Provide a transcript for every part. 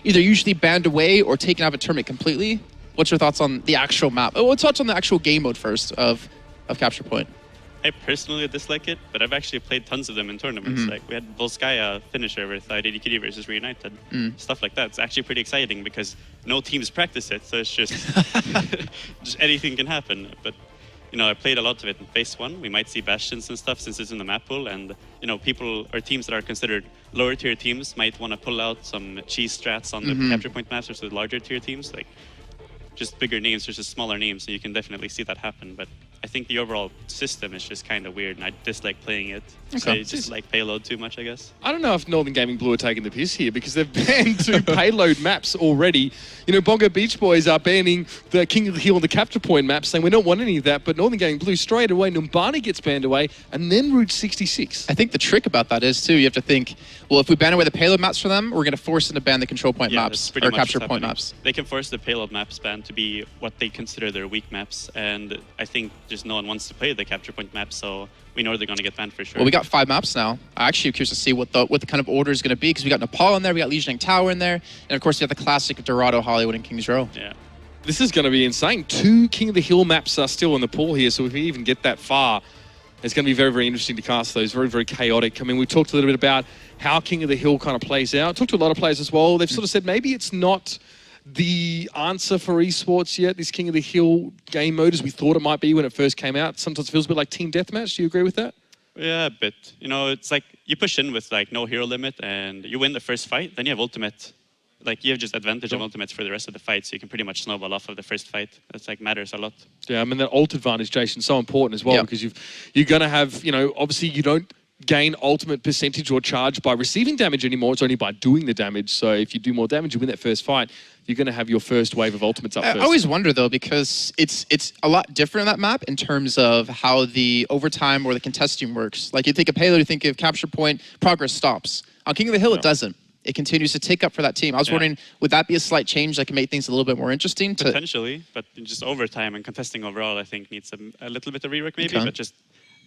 either usually banned away or taken out of a tournament completely. What's your thoughts on the actual map? Oh, we'll touch on the actual game mode first of Capture Point. I personally dislike it, but I've actually played tons of them in tournaments. Like we had Volskaya finisher with IDDQD versus Reunited, stuff like that. It's actually pretty exciting because no teams practice it, so it's just just anything can happen. But you know, I played a lot of it in phase 1. We might see Bastions and stuff since it's in the map pool, and you know, people or teams that are considered lower tier teams might want to pull out some cheese strats on the Capture Point maps versus larger tier teams, like just bigger names versus smaller names. So you can definitely see that happen, but I think the overall system is just kind of weird, and I dislike playing it. So I just like payload too much, I guess. I don't know if Northern Gaming Blue are taking the piss here because they've banned 2 payload maps already. You know, Bongo Beach Boys are banning the King of the Hill and the Capture Point map, saying we don't want any of that, but Northern Gaming Blue straight away, Numbani gets banned away, and then Route 66. I think the trick about that is, too, you have to think, well, if we ban away the payload maps for them, we're going to force them to ban the control point maps or capture point maps. They can force the payload maps ban to be what they consider their weak maps, and I think just no one wants to play the capture point maps, so we know they're going to get banned for sure. Well, we got 5 maps now. I actually am curious to see what the kind of order is going to be, because we got Nepal in there, we got Legioning Tower in there, and of course we got the classic Dorado, Hollywood, and Kings Row. Yeah. This is going to be insane. 2 King of the Hill maps are still in the pool here, so if we even get that far, it's going to be very, very interesting to cast those. Very, very chaotic. I mean, we talked a little bit about how King of the Hill kind of plays out. Talked to a lot of players as well. They've sort of said maybe it's not the answer for esports yet, this King of the Hill game mode, as we thought it might be when it first came out. Sometimes it feels a bit like team deathmatch. Do you agree with that? Yeah, a bit. You know, it's like you push in with like no hero limit and you win the first fight, then you have ultimate. Like you have just advantage of ultimates for the rest of the fight, so you can pretty much snowball off of the first fight. That's like matters a lot. Yeah, I mean that ult advantage, Jason, so important as well, because you're going to have, you know, obviously you don't gain ultimate percentage or charge by receiving damage anymore. It's only by doing the damage. So if you do more damage, you win that first fight, you're going to have your first wave of ultimates up first. I always wonder, though, because it's a lot different on that map in terms of how the overtime or the contesting works. Like you think of payload, you think of capture point, progress stops. On King of the Hill, it doesn't. It continues to tick up for that team. I was wondering, would that be a slight change that can make things a little bit more interesting? Potentially, but just overtime and contesting overall, I think needs a little bit of rework maybe, but just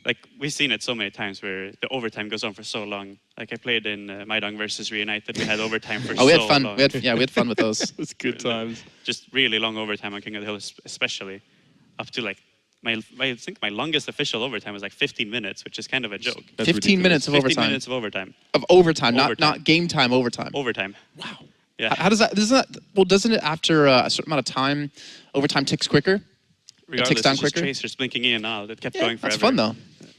like we've seen it so many times where the overtime goes on for so long. Like I played in Maidong versus Reunited, we had overtime for so long. We had fun. We had fun with those. It was good times. Just really long overtime on King of the Hill, especially up to like I think my longest official overtime was like 15 minutes, which is kind of a joke. That's 15 minutes of overtime. 15 minutes of overtime. Of overtime, not game time overtime. Overtime. Wow. Yeah. How does that? Well, doesn't it after a certain amount of time, overtime ticks quicker? Regardless, it ticks down quicker. Tracers blinking in and out. It kept going forever. That's fun though.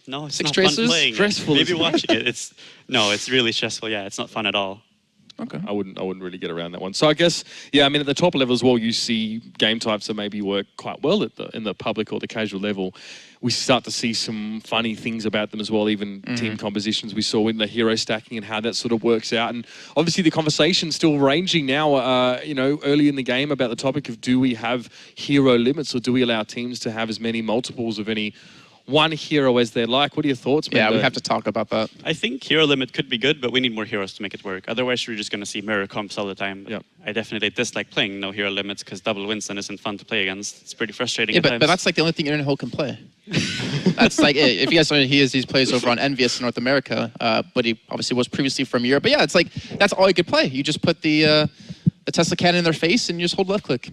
No, it's 6 not tracers? fun playing. Stressful. Maybe watching it. It's really stressful. Yeah, it's not fun at all. Okay. I wouldn't really get around that one. So I guess, yeah, I mean, at the top level as well, you see game types that maybe work quite well in the public or the casual level. We start to see some funny things about them as well, even team compositions we saw in the hero stacking and how that sort of works out. And obviously the conversation's still ranging now, you know, early in the game about the topic of do we have hero limits or do we allow teams to have as many multiples of any one hero as they like? What are your thoughts, man? Yeah, we have to talk about that. I think hero limit could be good, but we need more heroes to make it work. Otherwise, we're just going to see mirror comps all the time. But I definitely dislike playing no hero limits because double Winston isn't fun to play against. It's pretty frustrating at times. But that's like the only thing Internet Hole can play. That's like, if you guys don't know, he plays over on Envious in North America, but he obviously was previously from Europe. But yeah, it's like, that's all he could play. You just put the Tesla cannon in their face and you just hold left click.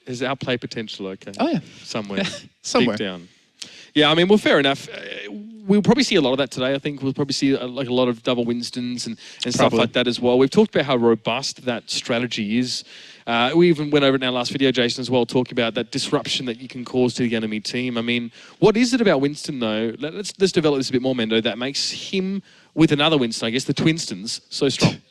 Is our play potential okay? Oh yeah. Somewhere. Somewhere. Deep down. Yeah, I mean, well, fair enough. We'll probably see a lot of that today. I think we'll probably see like a lot of double Winstons and stuff like that as well. We've talked about how robust that strategy is. We even went over it in our last video, Jason, as well, talking about that disruption that you can cause to the enemy team. I mean, what is it about Winston, though? Let's develop this a bit more, Mendo, that makes him, with another Winston, I guess, the Twinstons, so strong.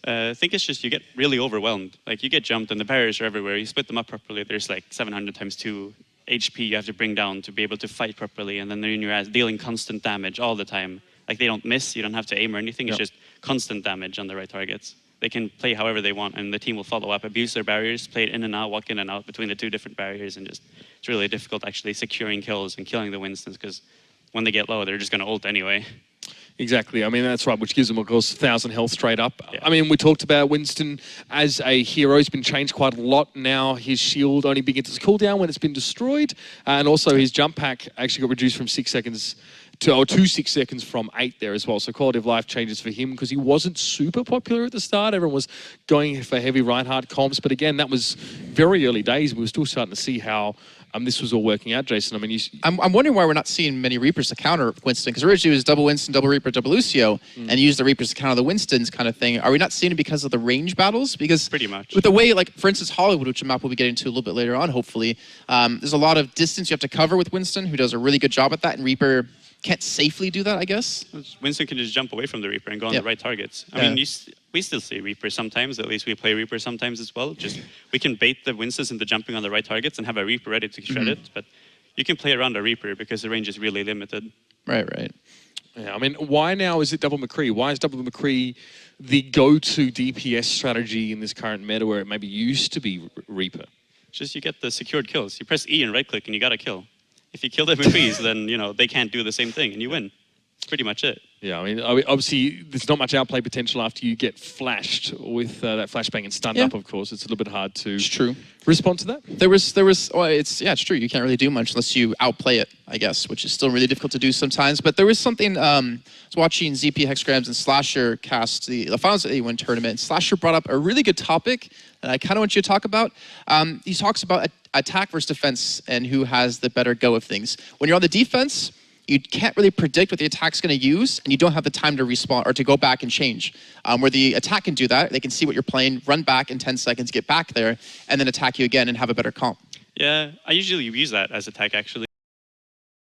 I think it's just you get really overwhelmed. Like, you get jumped and the barriers are everywhere. You split them up properly. There's like 700 times 2 HP you have to bring down to be able to fight properly, and then they're in your ass dealing constant damage all the time. Like they don't miss, you don't have to aim or anything, it's just constant damage on the right targets. They can play however they want and the team will follow up, abuse their barriers, play it in and out, walk in and out between the 2 different barriers, and just it's really difficult actually securing kills and killing the Winstons because when they get low they're just going to ult anyway. Exactly. I mean, that's right, which gives them, of course, 1,000 health straight up. Yeah. I mean, we talked about Winston as a hero. He's been changed quite a lot now. His shield only begins its cooldown when it's been destroyed. And also his jump pack actually got reduced from 6 seconds 2 6 seconds from 8 there as well. So quality of life changes for him because he wasn't super popular at the start. Everyone was going for heavy Reinhardt comps. But again, that was very early days. We were still starting to see how this was all working out, Jason. I mean, I'm wondering why we're not seeing many Reapers to counter Winston, because originally it was double Winston, double Reaper, double Lucio, and use the Reapers to counter the Winstons kind of thing. Are we not seeing it because of the range battles? Because pretty much. With the way, like, for instance, Hollywood, which a map we'll be getting to a little bit later on, hopefully, there's a lot of distance you have to cover with Winston, who does a really good job at that, and Reaper can't safely do that, I guess. Winston can just jump away from the Reaper and go on the right targets. I mean, we still see Reaper sometimes. At least we play Reaper sometimes as well. Just we can bait the Winstons into jumping on the right targets and have a Reaper ready to shred it. But you can play around a Reaper because the range is really limited. Right, right. Yeah, I mean, why now is it double McCree? Why is double McCree the go-to DPS strategy in this current meta where it maybe used to be Reaper? Just you get the secured kills. You press E and right-click and you got a kill. If you kill the McCrees, then, you know, they can't do the same thing and you win. That's pretty much it. Yeah, I mean, obviously, there's not much outplay potential after you get flashed with that flashbang and stunned up, of course. It's a little bit hard to respond to that. There was, well, it's true. You can't really do much unless you outplay it, I guess, which is still really difficult to do sometimes. But there was something, I was watching ZP Hexgrams and Slasher cast the finals of the A1 tournament, and Slasher brought up a really good topic that I kind of want you to talk about. He talks about attack versus defense and who has the better go of things. When you're on the defense, you can't really predict what the attack's going to use, and you don't have the time to respawn or to go back and change. Where the attack can do that, they can see what you're playing, run back in 10 seconds, get back there, and then attack you again and have a better comp. Yeah, I usually use that as attack, actually.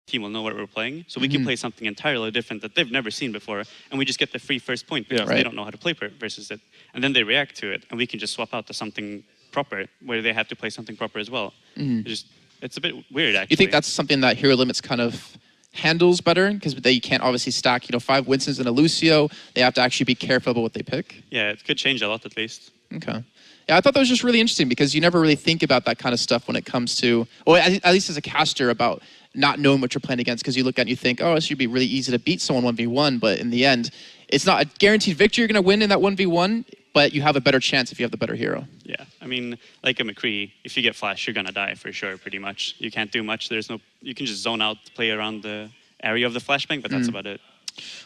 The team will know what we're playing, so we can play something entirely different that they've never seen before, and we just get the free first point because they don't know how to play versus it. And then they react to it, and we can just swap out to something proper, where they have to play something proper as well. It's a bit weird, actually. You think that's something that Hero Limits kind of handles better, because they can't obviously stack 5 Winstons and a Lucio. They have to actually be careful about what they pick. Yeah, it could change a lot at least. Okay. Yeah, I thought that was just really interesting because you never really think about that kind of stuff when it comes to, or at least as a caster, about not knowing what you're playing against, because you look at it and you think, oh, this should be really easy to beat someone 1v1, but in the end, it's not a guaranteed victory you're going to win in that 1v1, but you have a better chance if you have the better hero. Yeah, I mean, like a McCree, if you get flashed, you're going to die for sure, pretty much. You can't do much. You can just zone out, play around the area of the flashbang, but that's about it.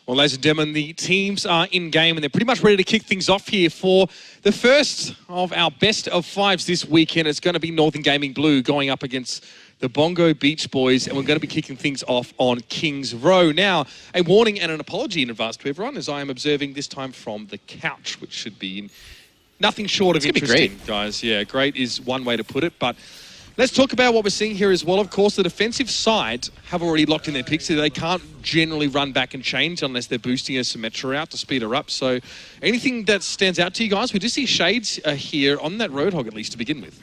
Well, ladies and gentlemen, the teams are in game and they're pretty much ready to kick things off here for the first of our best of fives this weekend. It's going to be Northern Gaming Blue going up against the Bongo Beach Boys, and we're going to be kicking things off on King's Row. Now, a warning and an apology in advance to everyone, as I am observing this time from the couch, which should be nothing short of interesting, guys. Yeah, great is one way to put it, but let's talk about what we're seeing here as well. Of course, the defensive side have already locked in their picks, so they can't generally run back and change unless they're boosting a Symmetra out to speed her up. So anything that stands out to you guys? We do see Shades here on that Roadhog, at least to begin with.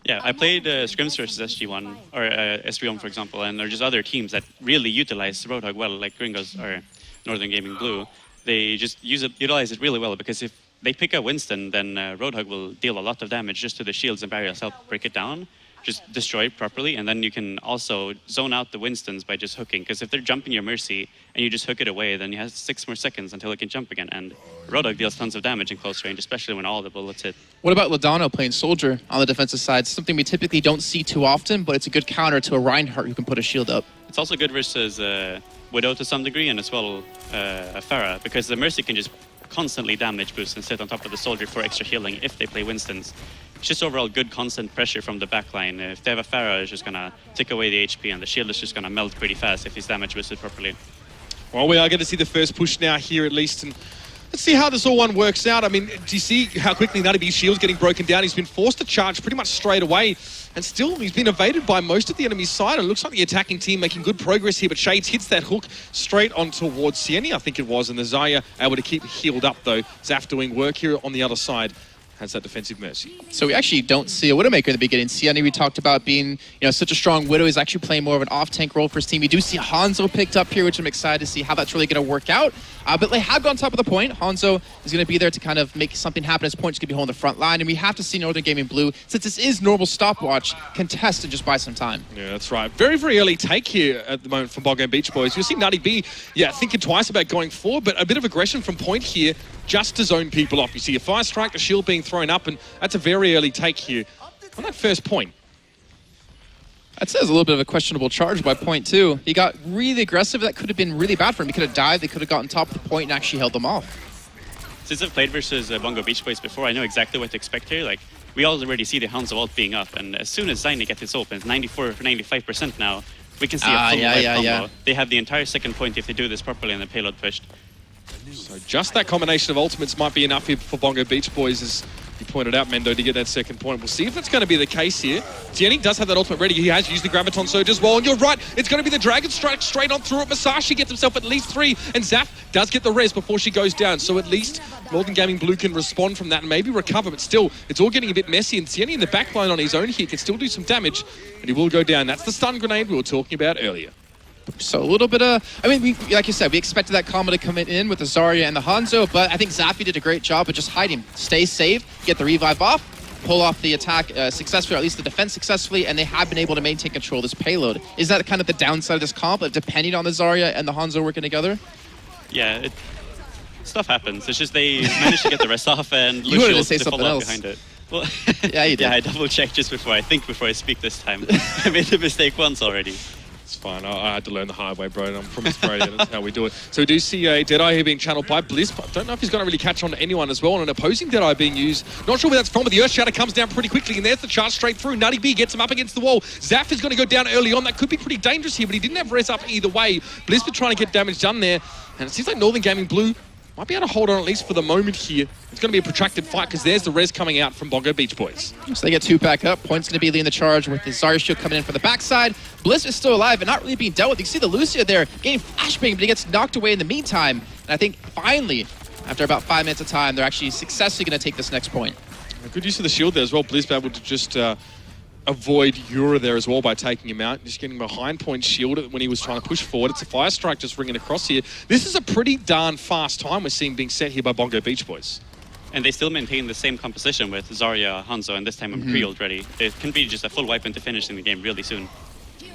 Yeah, I played Scrims versus SG1, or SG1, for example, and there are just other teams that really utilize Roadhog well, like Gringos or Northern Gaming Blue. They just utilize it really well, because if they pick a Winston, then Roadhog will deal a lot of damage just to the shields and barriers, help break it down. Just destroy it properly, and then you can also zone out the Winstons by just hooking, because if they're jumping your Mercy and you just hook it away, then you have 6 more seconds until it can jump again, and Roadhog deals tons of damage in close range, especially when all the bullets hit. What about Ladano playing Soldier on the defensive side? Something we typically don't see too often, but it's a good counter to a Reinhardt who can put a shield up. It's also good versus Widow to some degree, and as well a Pharah, because the Mercy can just constantly damage boost and sit on top of the Soldier for extra healing if they play Winstons. It's just overall good constant pressure from the backline. If they have a Pharah, it's just going to take away the HP, and the shield is just going to melt pretty fast if he's damage boosted properly. Well, we are going to see the first push now here at least, and let's see how this all one works out. I mean, do you see how quickly Nutty's shield's getting broken down? He's been forced to charge pretty much straight away, and still he's been evaded by most of the enemy's side. It looks like the attacking team making good progress here, but Shades hits that hook straight on towards Sieni, I think it was, and the Zaya able to keep healed up though. Zaf doing work here on the other side. Has that defensive Mercy. So we actually don't see a Widowmaker in the beginning. Sieni, we talked about being, such a strong Widow. He's actually playing more of an off-tank role for his team. We do see Hanzo picked up here, which I'm excited to see how that's really going to work out. But they have gone top of the point. Hanzo is going to be there to kind of make something happen. His point's going to be holding the front line, and we have to see Northern Gaming Blue, since this is normal stopwatch, contest and just buy some time. Yeah, that's right. Very, very early take here at the moment from Bongo Beach Boys. You'll see Nutty B, thinking twice about going forward, but a bit of aggression from point here just to zone people off. You see a fire strike, the shield being thrown up, and that's a very early take here on that first point. I'd say it was a little bit of a questionable charge by point two. He got really aggressive. That could have been really bad for him. He could have died. They could have gotten top of the point and actually held them off. Since I've played versus Bongo Beach Boys before, I know exactly what to expect here. Like, we already see the Hanzo ult being up, and as soon as Zaini gets his ult, it's 94 or 95% now, we can see a full wipe combo. They have the entire second point if they do this properly and the payload pushed. So just that combination of ultimates might be enough here for Bongo Beach Boys, as you pointed out, Mendo, to get that second point. We'll see if that's going to be the case here. Tierney does have that ultimate ready. He has used the Graviton Surge as well. And you're right, it's going to be the Dragon Strike straight on through it. Masashi gets himself at least 3. And Zaf does get the res before she goes down. So at least Northern Gaming Blue can respond from that and maybe recover. But still, it's all getting a bit messy. And Tierney in the backline on his own here can still do some damage. And he will go down. That's the stun grenade we were talking about earlier. So a little bit of, I mean, like you said, we expected that combo to come in with the Zarya and the Hanzo, but I think Zafi did a great job of just hiding. Stay safe, get the revive off, pull off the attack successfully, or at least the defense successfully, and they have been able to maintain control of this payload. Is that kind of the downside of this comp, of depending on the Zarya and the Hanzo working together? Yeah, stuff happens. It's just they managed to get the rest off, and You wanted to Lucio say to something follow up else. behind it. Well, Yeah, you did. Yeah, I double-checked just before I speak this time. I made the mistake once already. It's fine. I had to learn the hard way, bro. I'm from Australia. That's how we do it. So we do see a Deadeye here being channeled by Blizz, but I don't know if he's going to really catch on to anyone as well. And an opposing Deadeye being used. Not sure where that's from, but the Earth Shatter comes down pretty quickly, and there's the charge straight through. Nutty B gets him up against the wall. Zaf is going to go down early on. That could be pretty dangerous here, but he didn't have res up either way. Blizz been trying to get damage done there, and it seems like Northern Gaming Blue might be able to hold on at least for the moment here. It's going to be a protracted fight because there's the res coming out from Bongo Beach Boys. So they get 2 back up. Point's going to be leading the charge with the Zarya shield coming in from the backside. Bliss is still alive and not really being dealt with. You can see the Lucia there getting flashbang, but he gets knocked away in the meantime. And I think finally, after about 5 minutes of time, they're actually successfully going to take this next point. A good use of the shield there as well. Blizz able to just avoid Yura there as well by taking him out. Just getting behind point shield when he was trying to push forward. It's a fire strike just ringing across here. This is a pretty darn fast time we're seeing being set here by Bongo Beach Boys. And they still maintain the same composition with Zarya, Hanzo, and this time I'm pre-ult ready. It can be just a full wipe into finishing the game really soon.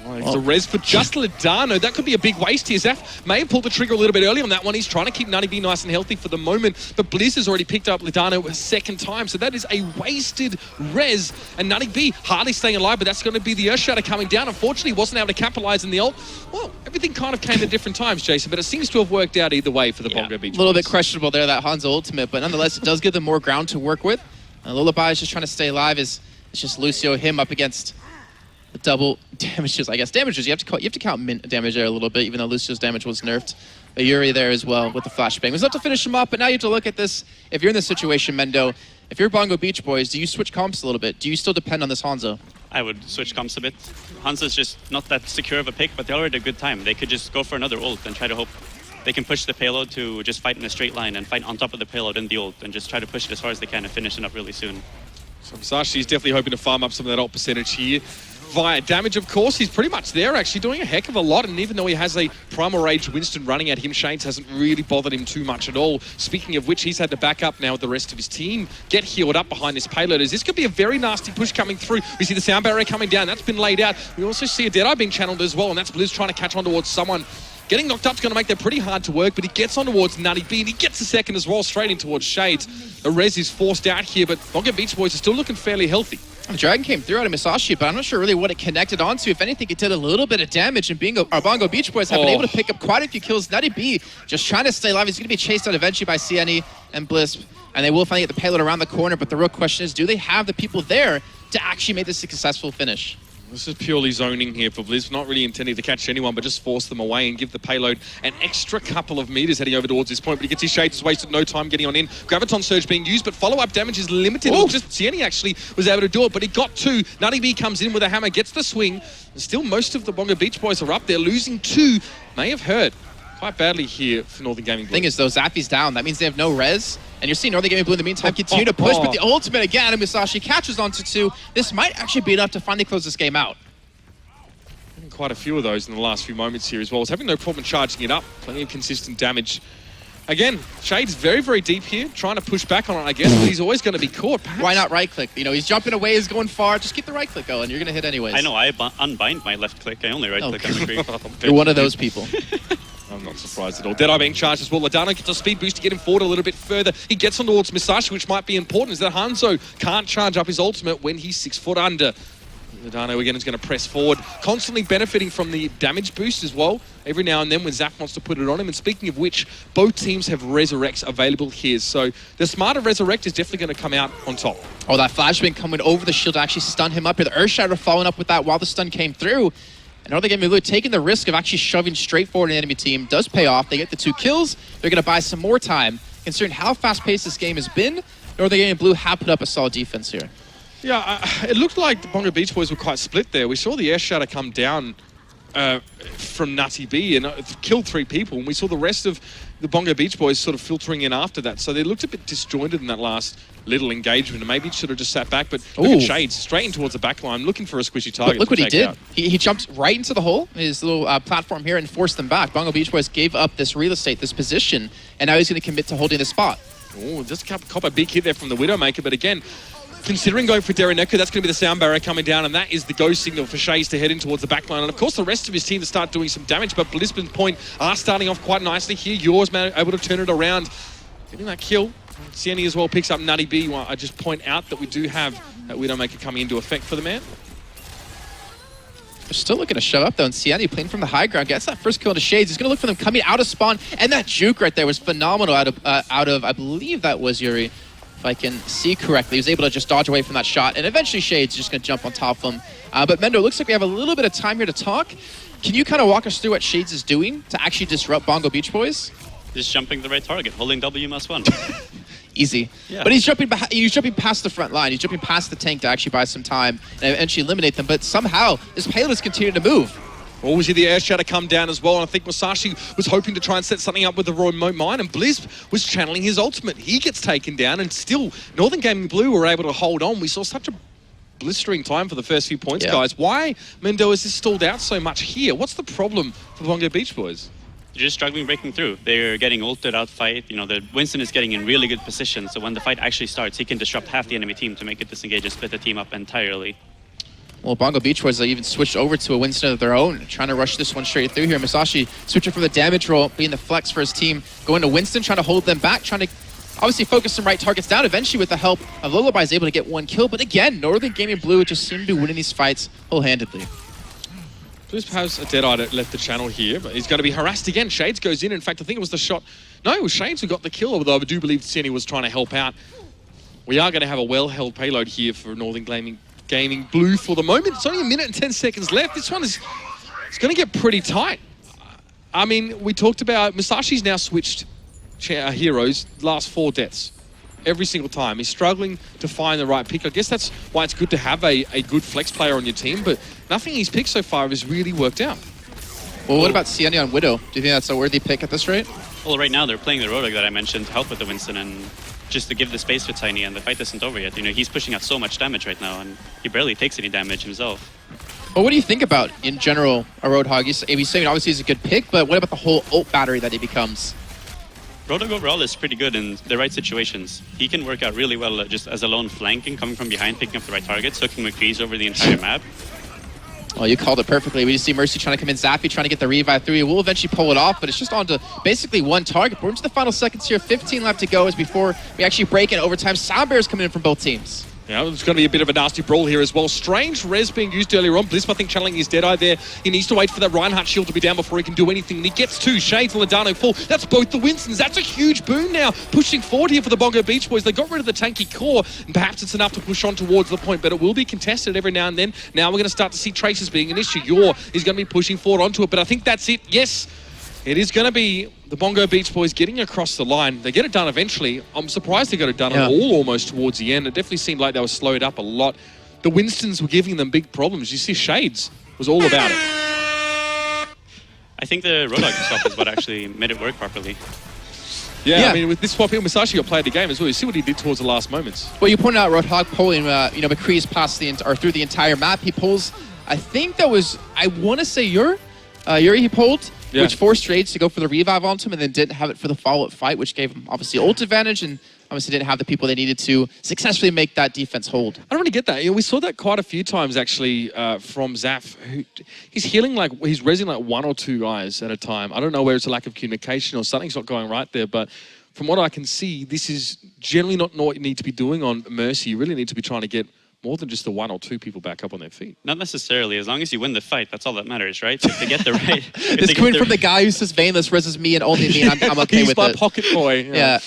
It's a res for just Ladano. That could be a big waste here. Zaf may have pulled the trigger a little bit early on that one. He's trying to keep Nutty B nice and healthy for the moment, but Blizz has already picked up Ladano a second time, so that is a wasted res. And Nutty B hardly staying alive, but that's going to be the Earth Shatter coming down. Unfortunately, wasn't able to capitalize in the ult. Well, everything kind of came at different times, Jason, but it seems to have worked out either way for the Bongo Beach Boys. A little bit questionable there, that Hanzo ultimate, but nonetheless, it does give them more ground to work with. And Lullaby is just trying to stay alive. It's just Lucio, him up against the double damages, I guess. Damages, you have to count mint damage there a little bit, even though Lucio's damage was nerfed. But Yuri there as well with the flashbang. It was enough to finish him up, but now you have to look at this. If you're in this situation, Mendo, if you're Bongo Beach Boys, do you switch comps a little bit? Do you still depend on this Hanzo? I would switch comps a bit. Hanzo's just not that secure of a pick, but they already had a good time. They could just go for another ult and try to hope they can push the payload to just fight in a straight line and fight on top of the payload in the ult and just try to push it as far as they can and finish it up really soon. So Masashi's definitely hoping to farm up some of that ult percentage here. Via damage, of course, he's pretty much there, actually doing a heck of a lot, and even though he has a Primal Rage Winston running at him, Shades hasn't really bothered him too much at all. Speaking of which, he's had to back up now with the rest of his team, get healed up behind this payload, as this could be a very nasty push coming through. We see the sound barrier coming down, that's been laid out. We also see a Deadeye being channeled as well, and that's Blizz trying to catch on towards someone. Getting knocked up is going to make that pretty hard to work, but he gets on towards Nutty B, and he gets a second as well, straight in towards Shades. The res is forced out here, but Bongo Beach Boys are still looking fairly healthy. The Dragon came through out of Masashi, but I'm not sure really what it connected onto. If anything, it did a little bit of damage, and our Bongo Beach Boys have been able to pick up quite a few kills. Nutty B just trying to stay alive. He's going to be chased out eventually by CNE and Bliss, and they will finally get the payload around the corner, but the real question is, do they have the people there to actually make this a successful finish? This is purely zoning here for Blizz, not really intending to catch anyone, but just force them away and give the payload an extra couple of meters heading over towards this point. But he gets his Shades, has wasted no time getting on in. Graviton Surge being used, but follow-up damage is limited. Just Sienni actually was able to do it, but he got 2. Nutty B comes in with a hammer, gets the swing. And still, most of the Bongo Beach Boys are up there. Losing 2 may have hurt quite badly here for Northern Gaming Blue. Thing is, though, Zappy's down. That means they have no res. And you're seeing Northern Gaming Blue in the meantime continue to push, but the ultimate again, and Musashi catches onto 2. This might actually be enough to finally close this game out. Quite a few of those in the last few moments here as well. He's having no problem charging it up. Plenty of consistent damage. Again, Shade's very, very deep here, trying to push back on it, I guess, but he's always going to be caught. Perhaps. Why not right-click? You know, he's jumping away, he's going far. Just keep the right-click going. You're going to hit anyways. I know, I unbind my left click. I only right-click on the screen. You're one of those people. I'm not surprised at all. Deadeye being charged as well. Ladano gets a speed boost to get him forward a little bit further. He gets on towards Masashi, which might be important, is that Hanzo can't charge up his ultimate when he's 6 foot under. Ladano again is going to press forward, constantly benefiting from the damage boost as well, every now and then when Zaf wants to put it on him. And speaking of which, both teams have Resurrects available here. So the smarter Resurrect is definitely going to come out on top. Oh, that flashbang coming over the shield to actually stun him up here. The Earthshatter following up with that while the stun came through. And Northern Gaming Blue taking the risk of actually shoving straight forward an enemy team does pay off. They get the 2 kills. They're going to buy some more time. Considering how fast-paced this game has been, Northern Gaming Blue have put up a solid defense here. Yeah, it looked like the Bongo Beach Boys were quite split there. We saw the Air Shatter come down from Nutty B and killed 3 people, and we saw the rest of the Bongo Beach Boys sort of filtering in after that. So they looked a bit disjointed in that last little engagement, and maybe should have just sat back. But look at Shades, straight in towards the back line, looking for a squishy target. Look what he did. Out. He jumped right into the hole, his little platform here, and forced them back. Bongo Beach Boys gave up this real estate, this position, and now he's going to commit to holding the spot. Oh, just cop a big hit there from the Widowmaker, but again, considering going for Dereneko, that's going to be the sound barrier coming down, and that is the go signal for Shays to head in towards the back line. And of course, the rest of his team to start doing some damage, but Blisbane Point are starting off quite nicely here. Yours able to turn it around, getting that kill. Sienni as well picks up Nutty B. Well, I just point out that we do have that Widowmaker coming into effect for the man. They're still looking to shove up though, and Sienni playing from the high ground gets that first kill into Shades. He's going to look for them coming out of spawn, and that juke right there was phenomenal out of I believe that was Yuri. If I can see correctly, he was able to just dodge away from that shot, and eventually Shades is just going to jump on top of him. But Mendo, looks like we have a little bit of time here to talk. Can you kind of walk us through what Shades is doing to actually disrupt Bongo Beach Boys? Just jumping the right target, holding W must one. Easy. Yeah. But he's jumping past the front line. He's jumping past the tank to actually buy some time and eventually eliminate them. But somehow, this payload is continuing to move. Well, we see the Air Shatter come down as well, and I think Musashi was hoping to try and set something up with the remote mine, and Blizz was channeling his ultimate. He gets taken down, and still, Northern Gaming Blue were able to hold on. We saw such a blistering time for the first few points, guys. Why, Mendo, is this stalled out so much here? What's the problem for Bongo Beach Boys? They're just struggling breaking through. They're getting ulted out fight. You know, the Winston is getting in really good position, so when the fight actually starts, he can disrupt half the enemy team to make it disengage and split the team up entirely. Well, Bongo Beach Boys even switched over to a Winston of their own, trying to rush this one straight through here. Musashi switching from the damage roll, being the flex for his team, going to Winston, trying to hold them back, trying to obviously focus some right targets down. Eventually, with the help of Lullaby, is able to get 1 kill. But again, Northern Gaming Blue just seem to be winning these fights whole-handedly. Blizz has a Deadeye that left the channel here, but he's going to be harassed again. Shades goes in. In fact, I think it was the shot. No, it was Shades who got the kill, although I do believe Sienni was trying to help out. We are going to have a well-held payload here for Northern Gaming Blue for the moment. It's only 1 minute and 10 seconds left. This one is it's going to get pretty tight. I mean, we talked about Musashi's now switched heroes last 4 deaths. Every single time. He's struggling to find the right pick. I guess that's why it's good to have a good flex player on your team, but nothing he's picked so far has really worked out. Well, what about Sienni on Widow? Do you think that's a worthy pick at this rate? Well, right now they're playing the Roadhog that I mentioned to help with the Winston and just to give the space for Tiny, and the fight isn't over yet. You know, he's pushing out so much damage right now, and he barely takes any damage himself. Well, what do you think about, in general, a Roadhog? He's saying obviously he's a good pick, but what about the whole ult battery that he becomes? Roadhog overall is pretty good in the right situations. He can work out really well just as a lone flanking, coming from behind, picking up the right targets, hooking McCree's over the entire map. Well, you called it perfectly. We just see Mercy trying to come in, Zappy trying to get the revive through. He will eventually pull it off, but it's just on to basically 1 target. We're into the final seconds here. 15 left to go as before we actually break in overtime. Sound Bears coming in from both teams. Yeah, there's going to be a bit of a nasty brawl here as well. Strange res being used earlier on. Blizz, I think, channeling his Deadeye there. He needs to wait for that Reinhardt shield to be down before he can do anything. And he gets 2. Shades and Ladano full. That's both the Winstons. That's a huge boon now. Pushing forward here for the Bongo Beach Boys. They got rid of the tanky core, and perhaps it's enough to push on towards the point, but it will be contested every now and then. Now we're going to start to see traces being an issue. Yor is going to be pushing forward onto it, but I think that's it. Yes, it is going to be the Bongo Beach Boys getting across the line. They get it done eventually. I'm surprised they got it done at all almost towards the end. It definitely seemed like they were slowed up a lot. The Winstons were giving them big problems. You see Shades was all about it. I think the Roadhog swap is what actually made it work properly. Yeah, I mean, with this swap here, Musashi got played the game as well. You see what he did towards the last moments. Well, you pointed out Roadhog pulling, McCree's past through the entire map. He pulls, I think that was, I want to say Yuri he pulled. Yeah. Which forced Shades to go for the revive onto him and then didn't have it for the follow-up fight, which gave him obviously ult advantage and obviously didn't have the people they needed to successfully make that defense hold. I don't really get that. We saw that quite a few times actually from Zaf. He's healing he's rezzing like 1 or 2 guys at a time. I don't know where it's a lack of communication or something's not going right there, but from what I can see, this is generally not what you need to be doing on Mercy. You really need to be trying to get more than just the 1 or 2 people back up on their feet. Not necessarily. As long as you win the fight, that's all that matters, right? If they get the right... It's coming from the guy who says Veinless versus me and only me, and I'm okay He's with my it. pocket boy. Yeah.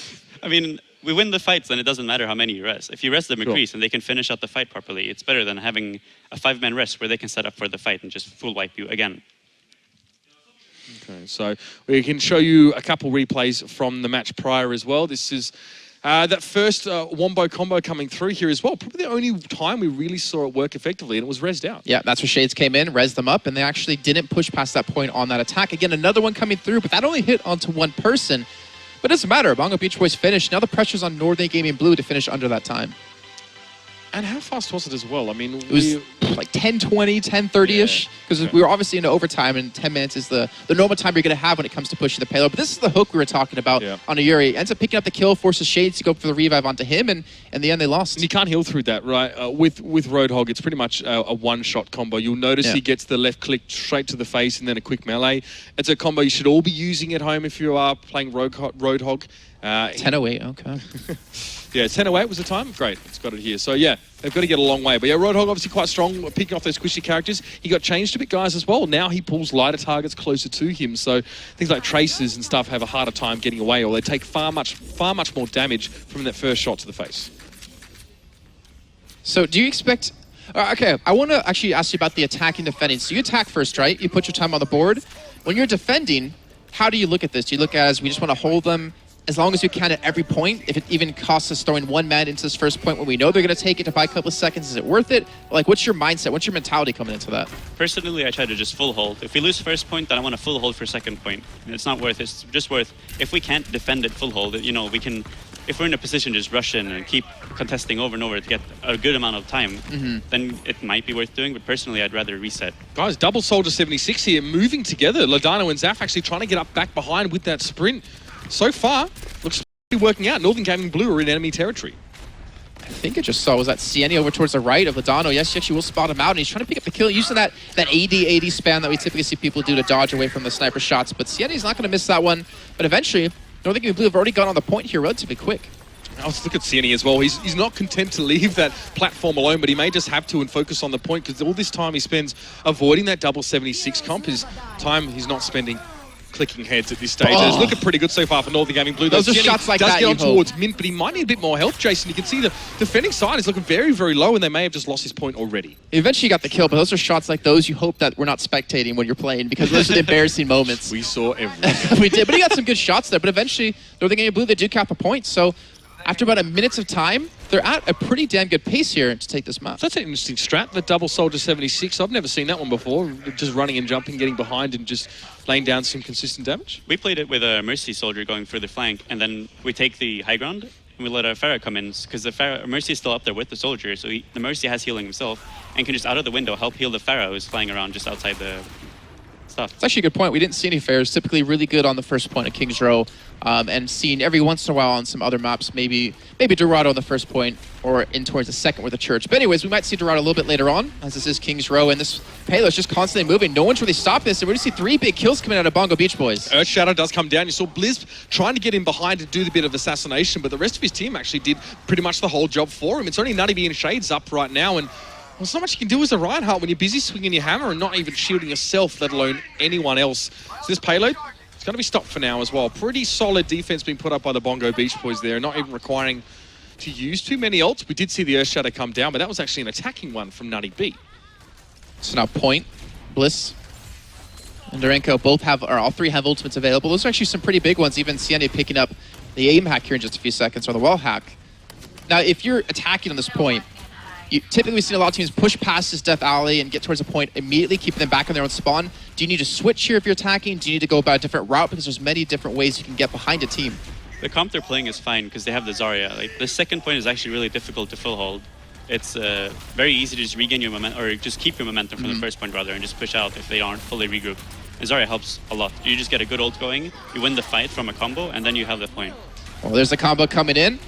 I mean, we win the fights, then it doesn't matter how many you rest. If you rest the McCrease and they can finish out the fight properly, it's better than having a 5-man rest where they can set up for the fight and just full wipe you again. Okay, so we can show you a couple replays from the match prior as well. This is that first Wombo combo coming through here as well. Probably the only time we really saw it work effectively, and it was rezzed out. Yeah, that's where Shades came in, rezzed them up, and they actually didn't push past that point on that attack. Again, another one coming through, but that only hit onto one person. But it doesn't matter. Bongo Beach Boys finished. Now the pressure's on Northern Gaming Blue to finish under that time. And how fast was it as well? I mean, it was like 10:20, 10:30-ish, because we were obviously into overtime, and 10 minutes is the normal time you're going to have when it comes to pushing the payload. But this is the hook we were talking about on a Yuri. Ends up picking up the kill, forces Shades to go for the revive onto him, and in the end they lost. And you can't heal through that, right? With Roadhog, it's pretty much a one-shot combo. You'll notice he gets the left click straight to the face and then a quick melee. It's a combo you should all be using at home if you are playing Roadhog. 10:08, okay. Yeah, 10:08 was the time? Great, it's got it here. So yeah, they've got to get a long way. But yeah, Roadhog obviously quite strong, picking off those squishy characters. He got changed a bit, guys, as well. Now he pulls lighter targets closer to him. So things like Traces and stuff have a harder time getting away, or they take far much more damage from that first shot to the face. So do you expect... okay, I want to actually ask you about the attacking defending. So you attack first, right? You put your time on the board. When you're defending, how do you look at this? Do you look at it as we just want to hold them as long as you can at every point? If it even costs us throwing one man into this first point when we know they're going to take it to buy a couple of seconds, is it worth it? Like, what's your mindset? What's your mentality coming into that? Personally, I try to just full hold. If we lose first point, then I want to full hold for second point. And it's not worth it. It's just worth, if we can't defend it full hold, you know, we can, if we're in a position to just rush in and keep contesting over and over to get a good amount of time, then it might be worth doing. But personally, I'd rather reset. Guys, double Soldier 76 here, moving together. Lodano and Zaf actually trying to get up back behind with that sprint. So far, looks to be working out. Northern Gaming Blue are in enemy territory. I think I just saw was that Sienna over towards the right of Lodano. Yes, she actually will spot him out, and he's trying to pick up the kill using that AD spam that we typically see people do to dodge away from the sniper shots. But Sienna's not going to miss that one. But eventually, Northern Gaming Blue have already got on the point here relatively quick. Let's look at Sienna as well. He's not content to leave that platform alone, but he may just have to and focus on the point, because all this time he spends avoiding that double 76 comp is time he's not spending clicking heads at this stage. It's looking pretty good so far for Northern Gaming Blue. Those are shots like that. Does get on towards Mint, but he might need a bit more help, Jason. You can see the defending side is looking very, very low, and they may have just lost his point already. He eventually got the kill, but those are shots like those you hope that we're not spectating when you're playing, because those are the embarrassing moments. We saw everything. We did, but he got some good shots there. But eventually, Northern Gaming Blue, they do cap a point. So after about a minute of time, they're at a pretty damn good pace here to take this map. So that's an interesting strat, the double Soldier 76. I've never seen that one before. Just running and jumping, getting behind, and just laying down some consistent damage. We played it with a Mercy Soldier going through the flank, and then we take the high ground, and we let our Pharah come in, because the Mercy is still up there with the Soldier, so the Mercy has healing himself, and can just out of the window help heal the Pharah who's flying around just outside the stuff. It's actually a good point. We didn't see any Pharahs. Typically really good on the first point of King's Row, and seen every once in a while on some other maps, maybe Dorado on the first point, or in towards the second with the Church. But anyways, we might see Dorado a little bit later on, as this is King's Row, and this payload's just constantly moving. No one's really stopped this, and we're going to see 3 big kills coming out of Bongo Beach Boys. Earth Shadow does come down. You saw Blizz trying to get in behind and do the bit of assassination, but the rest of his team actually did pretty much the whole job for him. It's only Nutty being Shades up right now, and there's not much you can do as a Reinhardt when you're busy swinging your hammer and not even shielding yourself, let alone anyone else. So this payload, it's going to be stopped for now as well. Pretty solid defense being put up by the Bongo Beach Boys there, not even requiring to use too many ults. We did see the Earth Shadow come down, but that was actually an attacking one from Nutty B. So now Point, Bliss, and Durenko both have, or all 3 have ultimates available. Those are actually some pretty big ones. Even Sienna picking up the aim hack here in just a few seconds, or the wall hack. Now, if you're attacking on this point, typically we've seen a lot of teams push past this Death Alley and get towards a point immediately, keeping them back on their own spawn. Do you need to switch here if you're attacking? Do you need to go about a different route? Because there's many different ways you can get behind a team. The comp they're playing is fine because they have the Zarya. Like, the second point is actually really difficult to full hold. It's very easy to just regain your momentum, or just keep your momentum from the first point rather, and just push out if they aren't fully regrouped. And Zarya helps a lot. You just get a good ult going, you win the fight from a combo, and then you have the point. Well, there's the combo coming in.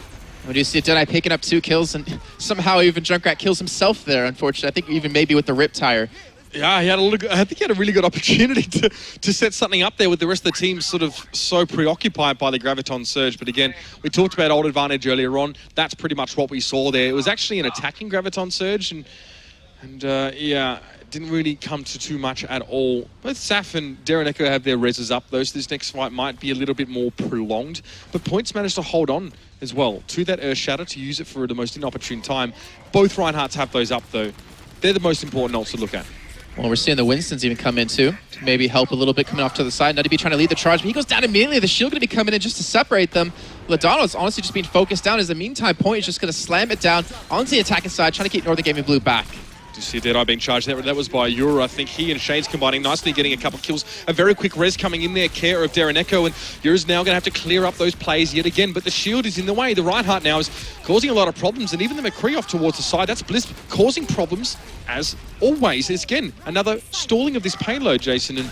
We do see Deadeye picking up 2 kills, and somehow even Junkrat kills himself there, unfortunately. I think even maybe with the Rip Tire. Yeah, I think he had a really good opportunity to set something up there with the rest of the team sort of so preoccupied by the Graviton Surge. But again, we talked about old advantage earlier on. That's pretty much what we saw there. It was actually an attacking Graviton Surge, and yeah, it didn't really come to too much at all. Both Saf and Darren Echo have their reses up, though, so this next fight might be a little bit more prolonged. But Points managed to hold on as well to that Earth Shatter to use it for the most inopportune time. Both Reinhardts have those up, though. They're the most important ults to look at. Well, we're seeing the Winstons even come in too, to maybe help a little bit coming off to the side. Nutty be trying to lead the charge, but he goes down immediately. The shield going to be coming in just to separate them. Ladano's honestly just being focused down. As the meantime, Point is just going to slam it down onto the attacking side, trying to keep Northern Gaming Blue back. You see Deadeye being charged there. That was by Yura. I think he and Shades combining nicely, getting a couple kills. A very quick res coming in there, care of Darren Echo, and Yura's now going to have to clear up those plays yet again, but the shield is in the way. The Reinhardt now is causing a lot of problems, and even the McCree off towards the side. That's Bliss causing problems, as always. It's, again, another stalling of this payload, Jason, and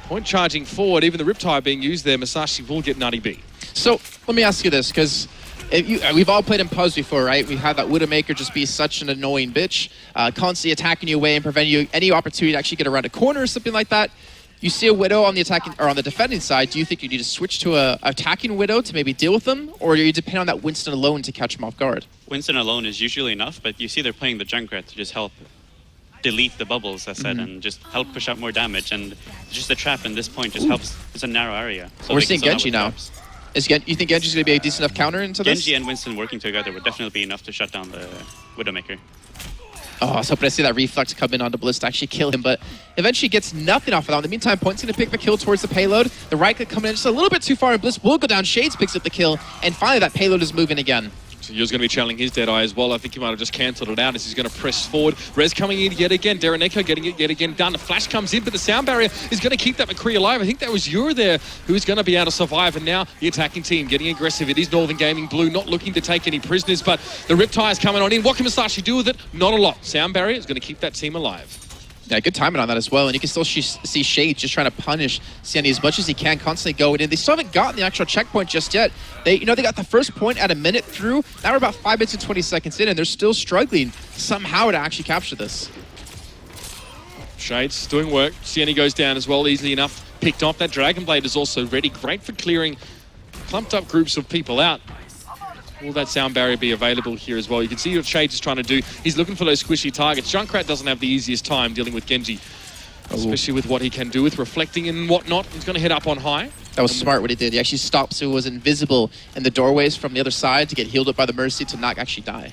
Point charging forward. Even the Riptide being used there, Masashi will get Nutty B. So, let me ask you this, because we've all played in Puz before, right? We've had that Widowmaker just be such an annoying bitch, constantly attacking you away and preventing you any opportunity to actually get around a corner or something like that. You see a Widow on the attacking or on the defending side. Do you think you need to switch to a attacking Widow to maybe deal with them, or do you depend on that Winston alone to catch them off guard? Winston alone is usually enough, but you see they're playing the Junkrat to just help delete the bubbles, as I said, and just help push out more damage. And just the trap in this point just helps. It's a narrow area. So we're seeing Genji now. Traps. You think Genji's going to be a decent enough counter into this? Genji and Winston working together would definitely be enough to shut down the Widowmaker. Oh, I was hoping to see that reflex come in onto Bliss to actually kill him, but eventually gets nothing off of that. In the meantime, Point's going to pick the kill towards the payload. The right click coming in just a little bit too far, and Bliss will go down. Shades picks up the kill, and finally that payload is moving again. So Yu's going to be channeling his Deadeye as well. I think he might have just cancelled it out as he's going to press forward. Rez coming in yet again. Darren Echo getting it yet again done. The flash comes in, but the sound barrier is going to keep that McCree alive. I think that was Yura there who is going to be able to survive. And now the attacking team getting aggressive. It is Northern Gaming Blue, not looking to take any prisoners, but the Riptide is coming on in. What can Masashi do with it? Not a lot. Sound barrier is going to keep that team alive. Yeah, good timing on that as well, and you can still see Shades just trying to punish Sandy as much as he can, constantly going in. They still haven't gotten the actual checkpoint just yet. They got the first point at a minute through. Now we're about 5 minutes and 20 seconds in, and they're still struggling somehow to actually capture this. Shades doing work. Sienna goes down as well, easily enough. Picked off. That Dragon Blade is also ready. Great for clearing clumped up groups of people out. Will that sound barrier be available here as well? You can see what Shades is trying to do. He's looking for those squishy targets. Junkrat doesn't have the easiest time dealing with Genji, especially with what he can do with reflecting and whatnot. He's going to head up on high. That was smart what he did. He actually stopped so he was invisible in the doorways from the other side to get healed up by the Mercy to not actually die.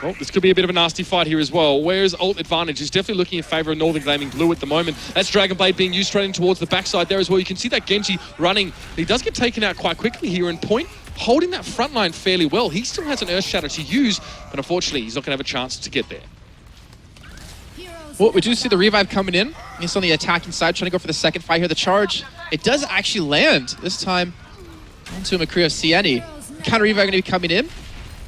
Well, this could be a bit of a nasty fight here as well. Where's ult advantage? He's definitely looking in favor of Northern Gaming Blue at the moment. That's Dragon Blade being used straight in towards the backside there as well. You can see that Genji running. He does get taken out quite quickly here, and Point holding that front line fairly well. He still has an Earth Shatter to use, but unfortunately, he's not going to have a chance to get there. Well, we do see the revive coming in. He's on the attacking side, trying to go for the second fight here. The charge, it does actually land this time onto McCree of Sieni. Counter revive going to be coming in.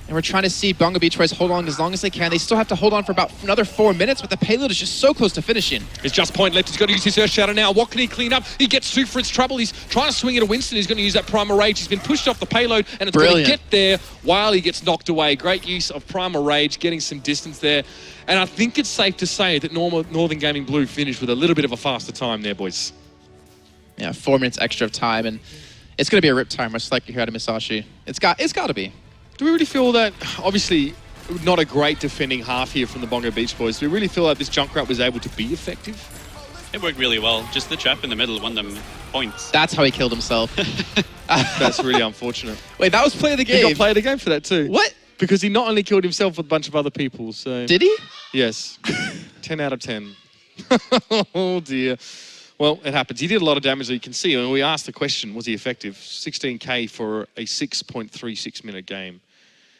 And we're trying to see Bongo Beach Boys hold on as long as they can. They still have to hold on for about another 4 minutes, but the payload is just so close to finishing. It's just Point left. He's got to use his Earth Shatter now. What can he clean up? He gets two for its trouble. He's trying to swing it at Winston. He's going to use that Primal Rage. He's been pushed off the payload, and it's going to get there while he gets knocked away. Great use of Primal Rage, getting some distance there. And I think it's safe to say that Northern Gaming Blue finished with a little bit of a faster time there, boys. Yeah, 4 minutes extra of time, and it's going to be a rip time, much like you heard of Masashi. It's got to be. Do we really feel that, obviously, not a great defending half here from the Bongo Beach Boys, do we really feel that this Junkrat was able to be effective? It worked really well. Just the trap in the middle won them points. That's how he killed himself. That's really unfortunate. Wait, that was play of the game? He got play of the game for that too. What? Because he not only killed himself with a bunch of other people, so... Did he? Yes. 10 out of 10. Oh dear. Well, it happens. He did a lot of damage, as you can see. And we asked the question, was he effective? 16k for a 6.36 minute game.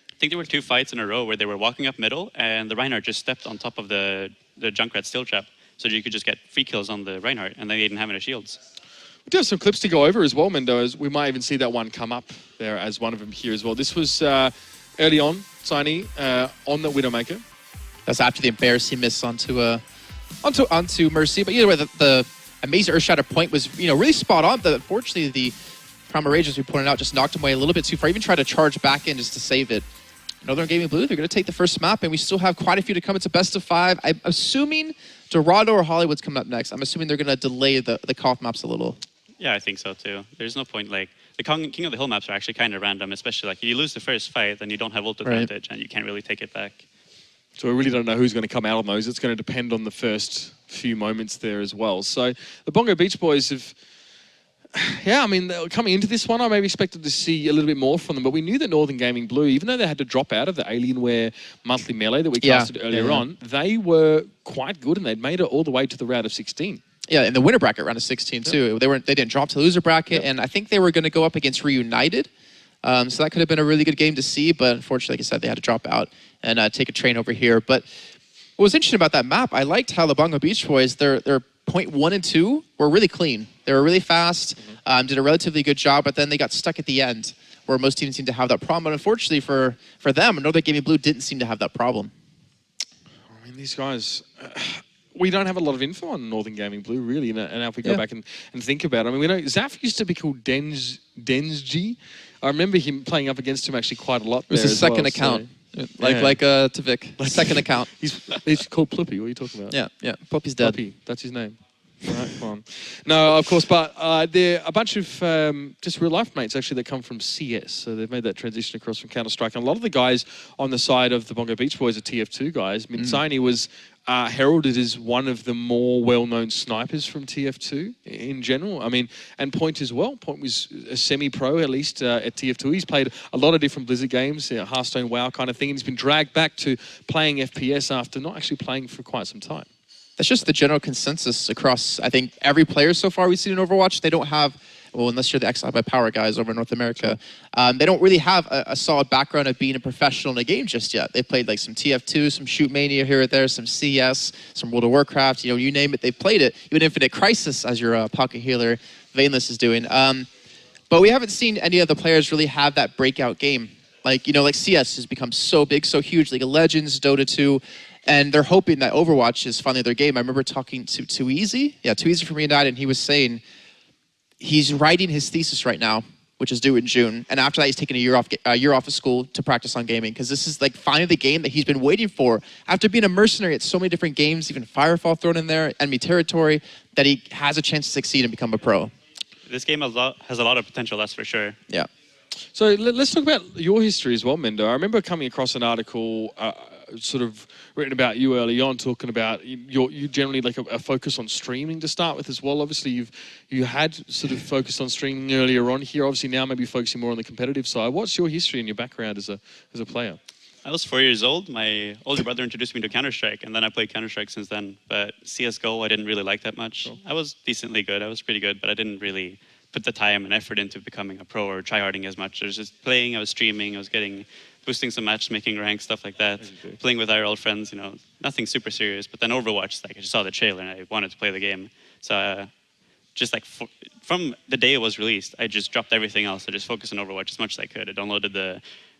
I think there were 2 fights in a row where they were walking up middle and the Reinhardt just stepped on top of the Junkrat steel trap. So you could just get free kills on the Reinhardt and they didn't have any shields. We do have some clips to go over as well, Mendo, as we might even see that one come up there as one of them here as well. This was early on, Tiny, on the Widowmaker. That's after the embarrassing miss onto Mercy. But either way, the amazing Earth Shatter point was really spot on. But unfortunately, the Primal Rage, as we pointed out, just knocked him away a little bit too far. Even tried to charge back in just to save it. Northern Gaming Blue, they're going to take the first map, and we still have quite a few to come. It's a best of 5. I'm assuming Dorado or Hollywood's coming up next. I'm assuming they're going to delay the KOF maps a little. Yeah, I think so too. There's no point, like, the King of the Hill maps are actually kind of random, especially like if you lose the first fight, then you don't have ult advantage, and you can't really take it back. So we really don't know who's going to come out on those. It's going to depend on the first few moments there as well. So the Bongo Beach Boys have... Yeah, I mean, coming into this one, I maybe expected to see a little bit more from them, but we knew that Northern Gaming Blue, even though they had to drop out of the Alienware monthly melee that we casted earlier on, they were quite good, and they'd made it all the way to the round of 16. Yeah, in the winner bracket, round of 16 too. They didn't drop to the loser bracket, and I think they were going to go up against Reunited. So that could have been a really good game to see, but unfortunately, like I said, they had to drop out and take a train over here. But what was interesting about that map, I liked how the Bongo Beach Boys, their point 1 and 2 were really clean. They were really fast, did a relatively good job, but then they got stuck at the end, where most teams seem to have that problem. But unfortunately for them, Northern Gaming Blue didn't seem to have that problem. I mean, these guys... we don't have a lot of info on Northern Gaming Blue, really, and if we go back and think about it. I mean, we know Zaf used to be called Densji. I remember him playing up against him actually quite a lot. It was his second account. So, like Tavik. Second account. He's called Pluppy. What are you talking about? Yeah. Pluppy's dead. Pluppy, that's his name. Right, come on. No, of course, but they're a bunch of just real-life mates, actually, that come from CS. So they've made that transition across from Counter-Strike. And a lot of the guys on the side of the Bongo Beach Boys are TF2 guys. Minzani was heralded as one of the more well-known snipers from TF2 in general. I mean, and Point as well. Point was a semi-pro, at least, at TF2. He's played a lot of different Blizzard games, Hearthstone, WoW kind of thing. And he's been dragged back to playing FPS after not actually playing for quite some time. That's just the general consensus across, I think, every player so far we've seen in Overwatch. They don't have, well, unless you're the Exiled by Power guys over in North America, they don't really have a solid background of being a professional in a game just yet. They played like some TF2, some Shoot Mania here or there, some CS, some World of Warcraft, you name it, they played it. Even Infinite Crisis, as your pocket healer, Vainless, is doing. But we haven't seen any of the players really have that breakout game. Like CS has become so big, so huge. League of Legends, Dota 2. And they're hoping that Overwatch is finally their game. I remember talking to Too Easy from Reunited, and he was saying he's writing his thesis right now, which is due in June. And after that, he's taking a year off of school to practice on gaming, because this is like finally the game that he's been waiting for. After being a mercenary at so many different games, even Firefall thrown in there, enemy territory, that he has a chance to succeed and become a pro. This game has a lot of potential, that's for sure. Yeah. So let's talk about your history as well, Mendo. I remember coming across an article sort of written about you early on, talking about you generally like a focus on streaming to start with as well. Obviously, you had sort of focused on streaming earlier on here. Obviously, now maybe focusing more on the competitive side. What's your history and your background as a player? I was 4 years old. My older brother introduced me to Counter-Strike, and then I played Counter-Strike since then. But CSGO, I didn't really like that much. Oh. I was decently good. I was pretty good, but I didn't really put the time and effort into becoming a pro or tryharding as much. I was just playing, I was streaming, I was boosting some matchmaking ranks, stuff like that. Okay. Playing with IRL friends, nothing super serious. But then Overwatch, like I just saw the trailer and I wanted to play the game. So just like from the day it was released, I just dropped everything else. I just focused on Overwatch as much as I could.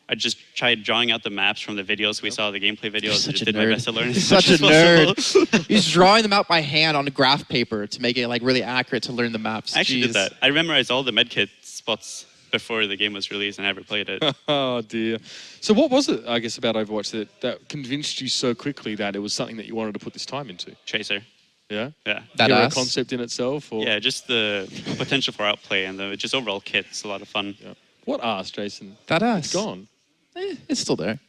I just tried drawing out the maps from the videos we saw, the gameplay videos. I just did my best to learn as such much a as nerd. He's drawing them out by hand on a graph paper to make it like really accurate to learn the maps. I actually did that. I memorized all the medkit spots before the game was released and I never played it. Oh dear. So what was it, I guess, about Overwatch that convinced you so quickly that it was something that you wanted to put this time into? Tracer. Yeah? Yeah. That a concept in itself? Or? Yeah, just the potential for outplay and the just overall kit. It's a lot of fun. Yeah. What ass, Jason? That ass. It's gone. It's still there.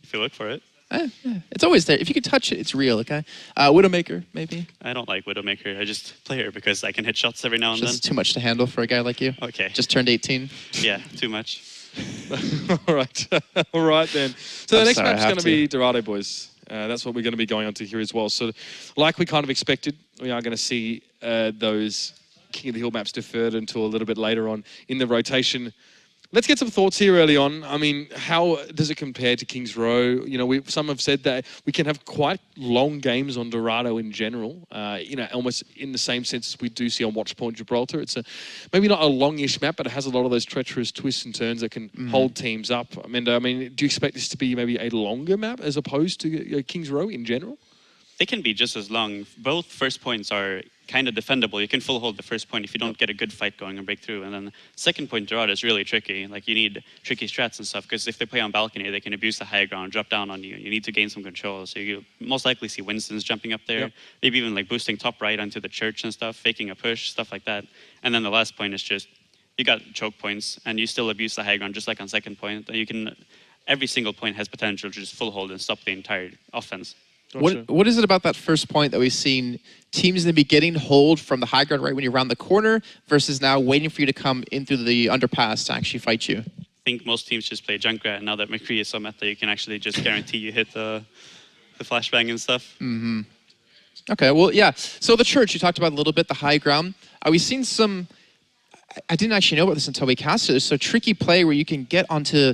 If you look for it. Yeah. It's always there. If you can touch it, it's real, okay? Widowmaker, maybe? I don't like Widowmaker. I just play her because I can hit shots every now and then. Just too much to handle for a guy like you. Okay. Just turned 18. Yeah, too much. All right. All right, then. So the next map's going to be Dorado Boys. That's what we're going to be going on to here as well. So like we kind of expected, we are going to see those King of the Hill maps deferred until a little bit later on in the rotation. Let's get some thoughts here early on. I mean, how does it compare to Kings Row? Some have said that we can have quite long games on Dorado in general, almost in the same sense as we do see on Watchpoint Gibraltar. It's maybe not a longish map, but it has a lot of those treacherous twists and turns that can hold teams up. I mean, do you expect this to be maybe a longer map as opposed to Kings Row in general? They can be just as long. Both first points are kind of defendable. You can full hold the first point if you don't get a good fight going and break through. And then second point draw is really tricky. Like you need tricky strats and stuff because if they play on balcony, they can abuse the high ground, drop down on you. You need to gain some control. So you most likely see Winston's jumping up there, maybe even like boosting top right onto the church and stuff, faking a push, stuff like that. And then the last point is just you got choke points and you still abuse the high ground just like on second point. You can every single point has potential to just full hold and stop the entire offense. Gotcha. What is it about that first point that we've seen teams in the beginning hold from the high ground right when you round the corner versus now waiting for you to come in through the underpass to actually fight you? I think most teams just play Junkrat, and now that McCree is so meta, you can actually just guarantee you hit the flashbang and stuff. Mm-hmm. Okay, well, yeah. So the church, you talked about a little bit, the high ground. We've seen some, I didn't actually know about this until we casted it. It's a tricky play where you can get onto,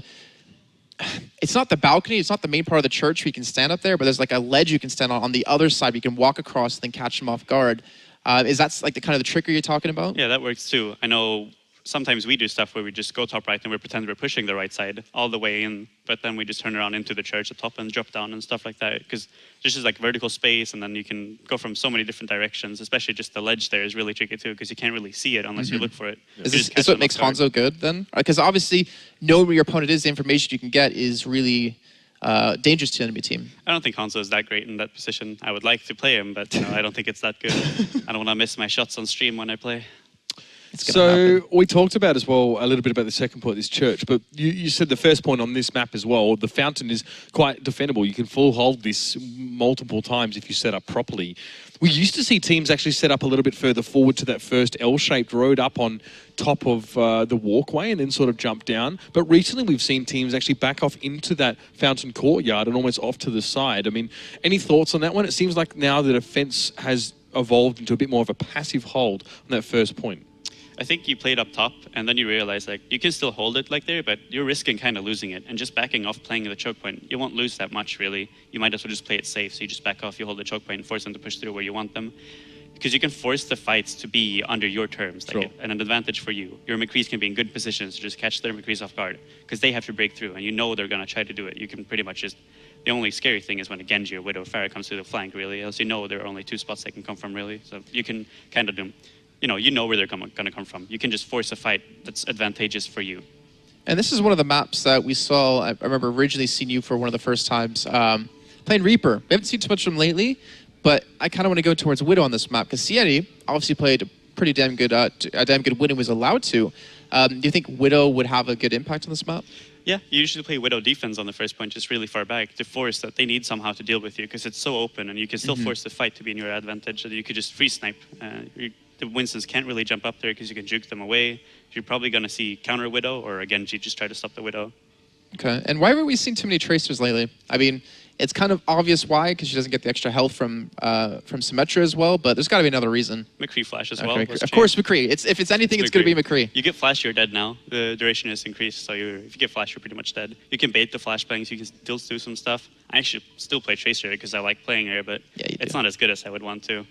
it's not the balcony, it's not the main part of the church where you can stand up there, but there's like a ledge you can stand on the other side. You can walk across and then catch them off guard. Is that like the kind of the trickery you're talking about? Yeah, that works too. I know sometimes we do stuff where we just go top right and we pretend we're pushing the right side all the way in, but then we just turn around into the church at top and drop down and stuff like that because there's just like vertical space and then you can go from so many different directions, especially just the ledge there is really tricky too because you can't really see it unless you look for it. Is this what makes Hanzo good then? Because obviously knowing where your opponent is, the information you can get is really dangerous to the enemy team. I don't think Hanzo is that great in that position. I would like to play him, but I don't think it's that good. I don't want to miss my shots on stream when I play. So we talked about as well a little bit about the second point, this church, but you said the first point on this map as well, the fountain is quite defendable. You can full hold this multiple times if you set up properly. We used to see teams actually set up a little bit further forward to that first L-shaped road up on top of the walkway and then sort of jump down. But recently we've seen teams actually back off into that fountain courtyard and almost off to the side. I mean, any thoughts on that one? It seems like now the defense has evolved into a bit more of a passive hold on that first point. I think you played up top and then you realize like you can still hold it like there, but you're risking kind of losing it and just backing off playing the choke point. You won't lose that much really. You might as well just play it safe. So you just back off, you hold the choke point and force them to push through where you want them. Because you can force the fights to be under your terms, like an advantage for you. Your McCrees can be in good positions to just catch their McCrees off guard because they have to break through and you know they're going to try to do it. You can pretty much just, the only scary thing is when a Genji or Widow Pharah comes through the flank really, else you know there are only two spots they can come from really. So you can kind of do, you know where they're going to come from. You can just force a fight that's advantageous for you. And this is one of the maps that we saw. I remember originally seeing you for one of the first times playing Reaper. We haven't seen too much of him lately, but I kind of want to go towards Widow on this map because Sieni obviously played a pretty damn good win and was allowed to. Do you think Widow would have a good impact on this map? Yeah, you usually play Widow defense on the first point, just really far back to force that they need somehow to deal with you because it's so open and you can still force the fight to be in your advantage so that you could just free snipe. The Winstons can't really jump up there because you can juke them away. You're probably going to see counter Widow or again, you just try to stop the Widow. Okay, and why haven't we seen too many Tracers lately? I mean, it's kind of obvious why, because she doesn't get the extra health from Symmetra as well, but there's got to be another reason. McCree flash as well. Of course, McCree. If it's anything, it's going to be McCree. You get flash, you're dead now. The duration is increased, so if you get flash, you're pretty much dead. You can bait the flashbangs, you can still do some stuff. I actually still play Tracer because I like playing her, but it's not as good as I would want to.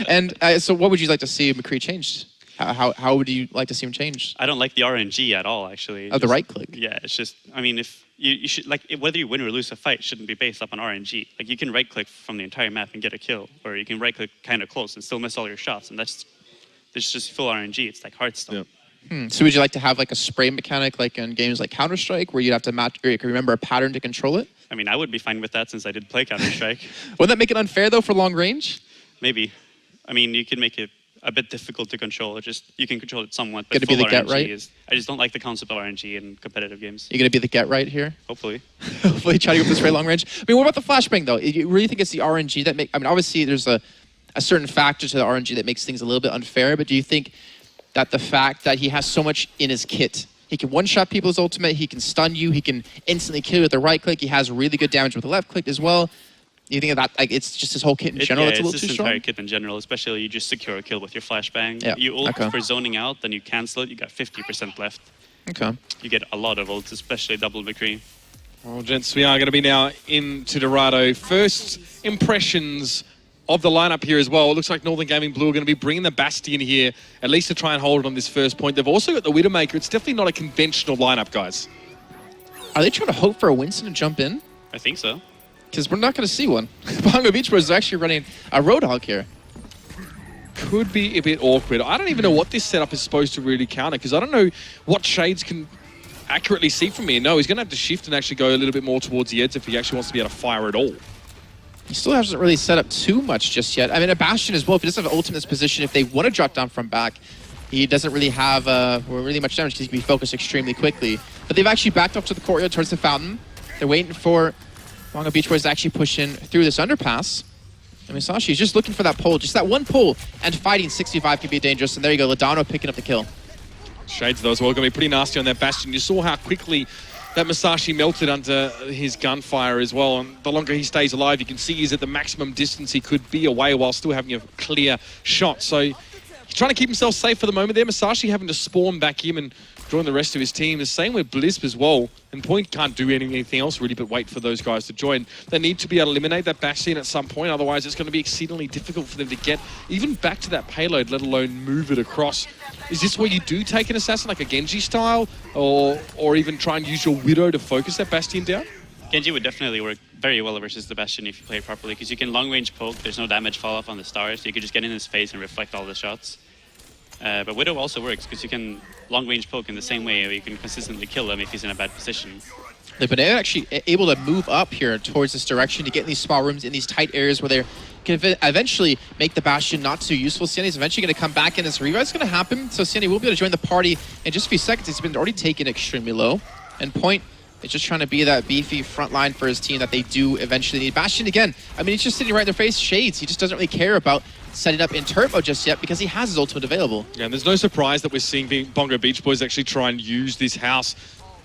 And so what would you like to see McCree changed? How would you like to see him changed? I don't like the RNG at all, actually. The right click? Yeah, it's just, I mean, if you should, like, whether you win or lose a fight shouldn't be based up on RNG. Like, you can right click from the entire map and get a kill, or you can right click kind of close and still miss all your shots, and that's just full RNG. It's like Hearthstone. Yep. So would you like to have like a spray mechanic like in games like Counter-Strike where you'd have to match, or you can remember a pattern to control it? I mean, I would be fine with that since I did play Counter-Strike. Wouldn't that make it unfair though for long range? Maybe. I mean, you can make it a bit difficult to control. You can control it somewhat, but Gonna be the full get RNG right? I just don't like the concept of RNG in competitive games. You're going to be the get right here? Hopefully. Hopefully try to go for this very long range. I mean, what about the flashbang though? You really think it's the RNG that I mean, obviously there's a certain factor to the RNG that makes things a little bit unfair, but do you think that the fact that he has so much in his kit, he can one-shot people's ultimate, he can stun you, he can instantly kill you with the right click, he has really good damage with the left click as well. You think that like it's just his whole kit in general that's a little too strong? It's his entire kit in general, especially you just secure a kill with your flashbang. Yeah. You ult for zoning out, then you cancel it, you got 50% left. Okay. You get a lot of ults, especially double McCree. Well, gents, we are going to be now into Dorado. First impressions of the lineup here as well. It looks like Northern Gaming Blue are going to be bringing the Bastion here, at least to try and hold it on this first point. They've also got the Widowmaker. It's definitely not a conventional lineup, guys. Are they trying to hope for a Winston to jump in? I think so. Because we're not going to see one. Bongo Beach Bros is actually running a Roadhog here. could be a bit awkward. I don't even know what this setup is supposed to really counter, because I don't know what Shades can accurately see from here. No, he's going to have to shift and actually go a little bit more towards the edge if he actually wants to be able to fire at all. He still hasn't really set up too much just yet. I mean, a Bastion as well, if he doesn't have ultimate in this position, if they want to drop down from back, he doesn't really have really much damage because he can be focused extremely quickly. But they've actually backed up to the courtyard towards the fountain. They're waiting for Bongo Beach Boys to actually push in through this underpass. And Misashi's just looking for that pull, just that one pull, and fighting 65 can be dangerous. And there you go, Ladano picking up the kill. Shades, though, as well, going to be pretty nasty on that Bastion. You saw how quickly that Masashi melted under his gunfire as well. And the longer he stays alive, you can see he's at the maximum distance he could be away while still having a clear shot. So he's trying to keep himself safe for the moment there. Masashi having to spawn back in and join the rest of his team. The same with Blisp as well. And Point can't do anything else really but wait for those guys to join. They need to be able to eliminate that Bastion at some point. Otherwise, it's going to be exceedingly difficult for them to get even back to that payload, let alone move it across. Is this where you do take an assassin like a Genji style, or even try and use your Widow to focus that Bastion down? Genji would definitely work very well versus the Bastion if you play it properly, because you can long range poke, there's no damage fall off on the stars, so you can just get in his face and reflect all the shots. But Widow also works because you can long range poke in the same way, or you can consistently kill him if he's in a bad position. But they're actually able to move up here towards this direction to get in these small rooms, in these tight areas where they can eventually make the Bastion not too useful. Sienna's eventually going to come back in. This revive's going to happen, so Sienna will be able to join the party in just a few seconds. He's been already taken extremely low. And Point is just trying to be that beefy front line for his team that they do eventually need. Bastion again, I mean, he's just sitting right in their face. Shades, he just doesn't really care about setting up in turbo just yet because he has his ultimate available. Yeah, and there's no surprise that we're seeing the Bongo Beach Boys actually try and use this house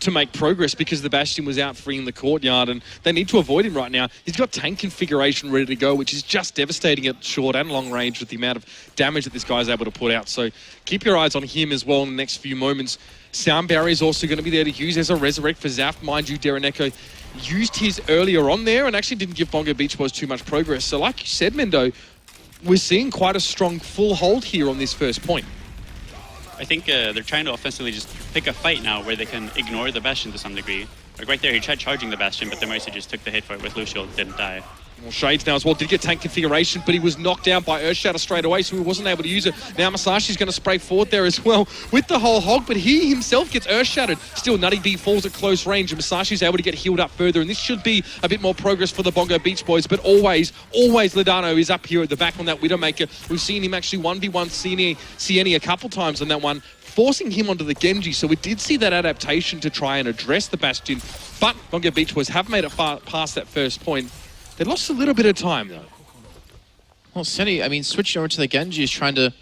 to make progress, because the Bastion was out freeing the courtyard and they need to avoid him right now. He's got tank configuration ready to go, which is just devastating at short and long range with the amount of damage that this guy's able to put out. So keep your eyes on him as well in the next few moments. Sound Barrier is also going to be there to use as a resurrect for Zaf. Mind you, Dereneko used his earlier on there and actually didn't give Bongo Beach Boys too much progress. So like you said, Mendo, we're seeing quite a strong full hold here on this first point. I think they're trying to offensively just pick a fight now where they can ignore the Bastion to some degree. Like right there, he tried charging the Bastion, but the Mercy just took the hit for it with Lucio and didn't die. Well, Shades now as well did get tank configuration, but he was knocked down by Earthshatter straight away, so he wasn't able to use it. Now Masashi's going to spray forward there as well with the whole hog, but he himself gets Earthshattered. Still, Nutty B falls at close range, and Masashi's able to get healed up further, and this should be a bit more progress for the Bongo Beach Boys, but always Ladano is up here at the back on that Widowmaker. We've seen him actually 1v1 Sieni a couple times on that one, forcing him onto the Genji, so we did see that adaptation to try and address the Bastion, but Bongo Beach Boys have made it far past that first point. They lost a little bit of time, though. Well, Senny, I mean, switching over to the Genji is trying to,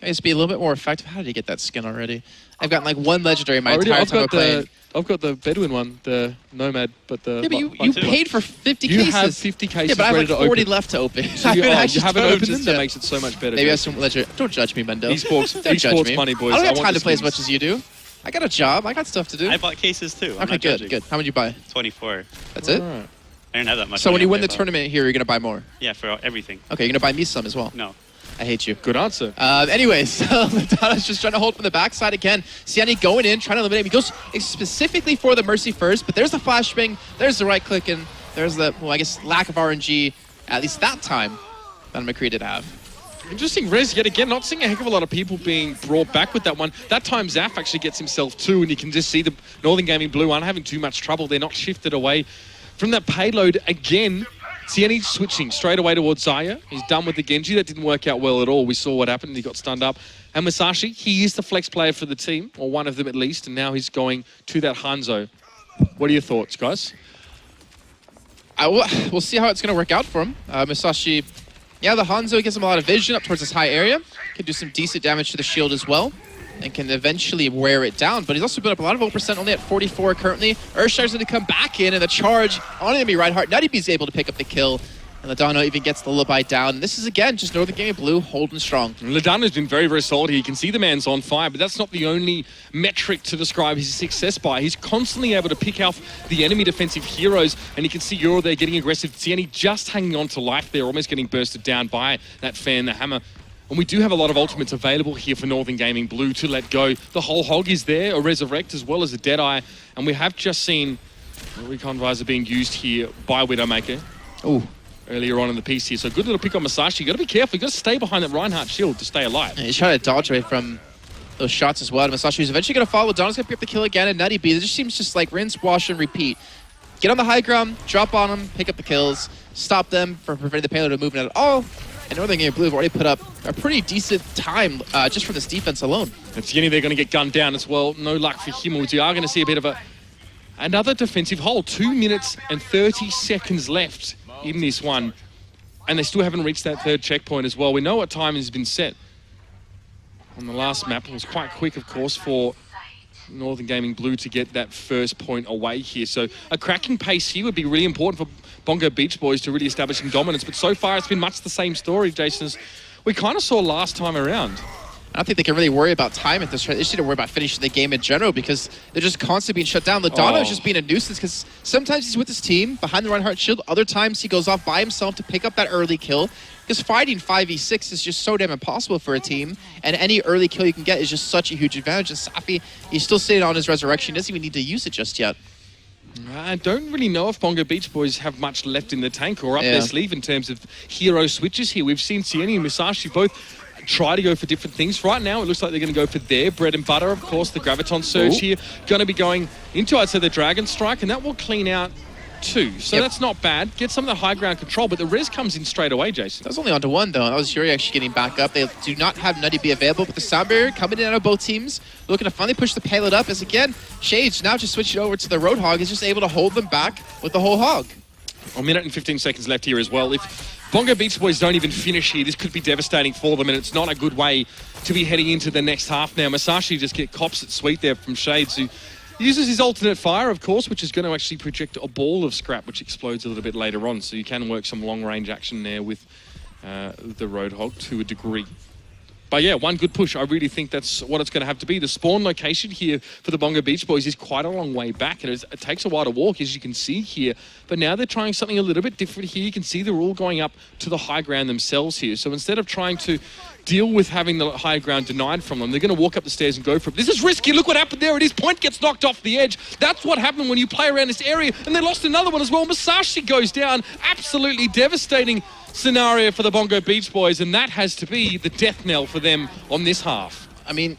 I guess, be a little bit more effective. How did he get that skin already? I've gotten like one legendary my entire time of playing. I've got the Bedouin one, the Nomad, but the... Yeah, but you paid for 50 cases. You have 50 cases yeah, but I have like 40 open. left to open. So you haven't opened them? That makes it so much better. Maybe I have some legendary... Don't judge me, Mendo. Esports money, boys. I don't have time to play as much as you do. I got a job. I got stuff to do. I bought cases too. Okay, good. How much you buy? 24. That's it? Right. I didn't have that much. So when you win the tournament here, you're going to buy more? Yeah, for everything. Okay, you're going to buy me some as well? No. I hate you. Good answer. Anyways, Ladano's just trying to hold from the backside again. Siani going in, trying to eliminate him. He goes specifically for the Mercy first, but there's the flashbang, there's the right click, and there's the, well, I guess, lack of RNG, at least that time, that McCree did have. Interesting res yet again, not seeing a heck of a lot of people being brought back with that one. That time Zaf actually gets himself two, and you can just see the Northern Gaming Blue aren't having too much trouble. They're not shifted away from that payload again. Sieni switching straight away towards Zaya. He's done with the Genji. That didn't work out well at all. We saw what happened. He got stunned up. And Masashi, he is the flex player for the team, or one of them at least, and now he's going to that Hanzo. What are your thoughts, guys? We'll see how it's going to work out for him. Masashi, yeah, the Hanzo gives him a lot of vision up towards this high area. Can do some decent damage to the shield as well, and can eventually wear it down. But he's also built up a lot of ult percent, only at 44 currently. Earthshire's going to come back in, and the charge on enemy Reinhardt. Nutty B's able to pick up the kill, and Ladano even gets the lullaby down. And this is, again, just Northern Gaming Blue holding strong. Ladano's been very, very solid here. You can see the man's on fire, but that's not the only metric to describe his success by. He's constantly able to pick off the enemy defensive heroes, and you can see Euro there getting aggressive. Sieni just hanging on to life there, almost getting bursted down by that fan, the hammer. And we do have a lot of ultimates available here for Northern Gaming Blue to let go. The whole hog is there, a resurrect as well as a Deadeye. And we have just seen Recon Visor being used here by Widowmaker. Ooh. earlier on in the piece here. So good little pick on Masashi. You got to be careful. You got to stay behind that Reinhardt shield to stay alive. And he's trying to dodge away from those shots as well. And Masashi's eventually going to follow. Donna's going to pick up the kill again, and Nutty B. It just seems just like rinse, wash, and repeat. Get on the high ground, drop on them, pick up the kills, stop them from preventing the payload from moving at all. And Northern Game Blue have already put up a pretty decent time just from this defense alone. It's Yeni, they're going to get gunned down as well. No luck for him. We are going to see a bit of another defensive hole. 2 minutes and 30 seconds left in this one. And they still haven't reached that third checkpoint as well. We know what time has been set on the last map. It was quite quick, of course, for Northern Gaming Blue to get that first point away here. So a cracking pace here would be really important for Bongo Beach Boys to really establish some dominance. But so far, it's been much the same story, Jason, as we kind of saw last time around. I don't think they can really worry about time at this rate. They just need to worry about finishing the game in general because they're just constantly being shut down. Ladano is just being a nuisance because sometimes he's with his team behind the Reinhardt shield. Other times he goes off by himself to pick up that early kill. Because fighting 5v6 is just so damn impossible for a team. And any early kill you can get is just such a huge advantage. And Safi, he's still sitting on his resurrection. He doesn't even need to use it just yet. I don't really know if Bongo Beach Boys have much left in the tank or up their sleeve in terms of hero switches here. We've seen Sieni and Musashi both try to go for different things. Right now, it looks like they're going to go for their bread and butter, of course, the Graviton Surge here. Going to be going into, I'd say, the Dragon Strike, and that will clean out two. So that's not bad. Get some of the high ground control, but the res comes in straight away, Jason. That was only onto one, though. That was Yuri actually getting back up. They do not have Nutty B available, but the sound barrier coming in out of both teams, looking to finally push the payload up as, again, Shades, now just switching over to the Roadhog, is just able to hold them back with the whole hog. A minute and 15 seconds left here as well. If Bongo Beach Boys don't even finish here, this could be devastating for them, and it's not a good way to be heading into the next half now. Masashi just get cops it sweet there from Shades, who uses his alternate fire, of course, which is going to actually project a ball of scrap, which explodes a little bit later on. So you can work some long-range action there with the Roadhog to a degree. But yeah, one good push. I really think that's what it's going to have to be. The spawn location here for the Bongo Beach Boys is quite a long way back. And it takes a while to walk, as you can see here. But now they're trying something a little bit different here. You can see they're all going up to the high ground themselves here. So instead of trying to deal with having the high ground denied from them, they're going to walk up the stairs and go for it. This is risky. Look what happened there. It is. Point gets knocked off the edge. That's what happened when you play around this area. And they lost another one as well. Masashi goes down. Absolutely devastating scenario for the Bongo Beach Boys, and that has to be the death knell for them on this half. I mean,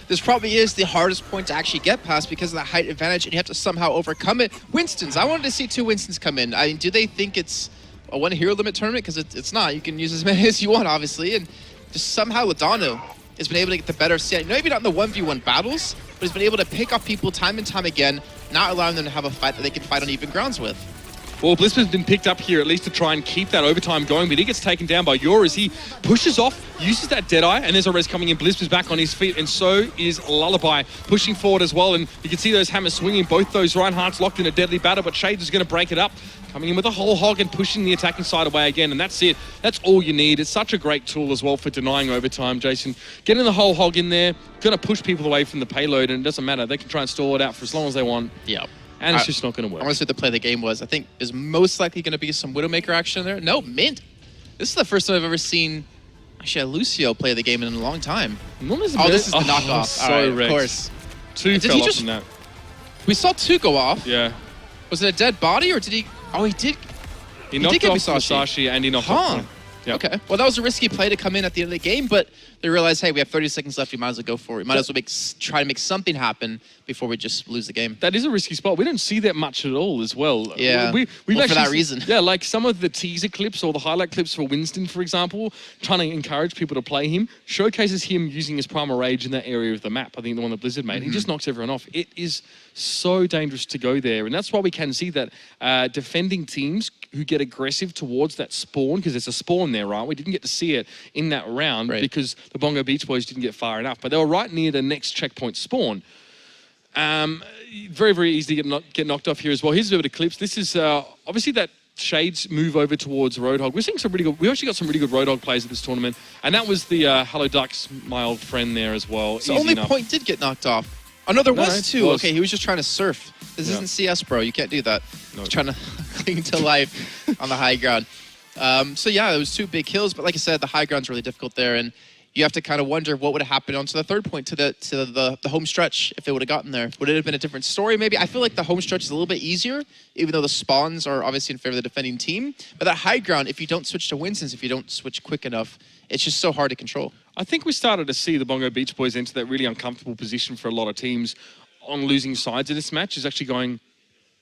this probably is the hardest point to actually get past because of the height advantage, and you have to somehow overcome it. Winston's. I wanted to see 2 Winstons come in. I mean, do they think it's a 1 hero limit tournament? Because it's not. You can use as many as you want, obviously, and just somehow Ladano has been able to get the better set. Maybe not in the 1v1 battles, but he's been able to pick off people time and time again, not allowing them to have a fight that they can fight on even grounds with. Well, Blisper's been picked up here at least to try and keep that overtime going, but he gets taken down by Yor as he pushes off, uses that Deadeye, and there's a res coming in. Blisper's back on his feet, and so is Lullaby pushing forward as well, and you can see those hammers swinging. Both those Reinhardts locked in a deadly battle, but Shades is going to break it up, coming in with a whole hog and pushing the attacking side away again, and that's it. That's all you need. It's such a great tool as well for denying overtime, Jason. Getting the whole hog in there, going to push people away from the payload, and it doesn't matter. They can try and stall it out for as long as they want. Yeah. And it's just not going to work. I want to see what the play of the game was. I think is most likely going to be some Widowmaker action there. No, Mint. This is the first time I've ever seen actually a Lucio play the game in a long time. This is the knockoff. So all right, wrecked. of course. 2 fell off from that. We saw 2 go off. Yeah. Was it a dead body or did he? Oh, he did. He knocked get off Musashi. and he knocked off. Yep. Okay. Well, that was a risky play to come in at the end of the game, but they realized, hey, we have 30 seconds left. We might as well go for it. We might as well try to make something happen before we just lose the game. That is a risky spot. We don't see that much at all as well. Yeah, we've for that reason. Yeah, like some of the teaser clips or the highlight clips for Winston, for example, trying to encourage people to play him, showcases him using his Primal Rage in that area of the map. I think the one that Blizzard made. He just knocks everyone off. It is so dangerous to go there. And that's why we can see that defending teams who get aggressive towards that spawn, because there's a spawn there, right? We didn't get to see it in that round because the Bongo Beach Boys didn't get far enough, but they were right near the next checkpoint spawn. Very, very easy to get knocked off here as well. Here's a bit of clips. This is obviously that Shades move over towards Roadhog. We're seeing some really good, we actually got some really good Roadhog players at this tournament, and that was the Hello Ducks, my old friend there as well. So only Point did get knocked off. Oh, no, there was 2. Okay, he was just trying to surf. This isn't CS, bro. You can't do that. He's trying to cling to life on the high ground. So yeah, it was 2 big kills, but like I said, the high ground's really difficult there, and you have to kind of wonder what would have happened onto the third point to the home stretch if it would have gotten there. Would it have been a different story? Maybe. I feel like the home stretch is a little bit easier, even though the spawns are obviously in favor of the defending team. But that high ground, if you don't switch to Winston's, if you don't switch quick enough, it's just so hard to control. I think we started to see the Bongo Beach Boys enter that really uncomfortable position for a lot of teams on losing sides in this match, is actually going,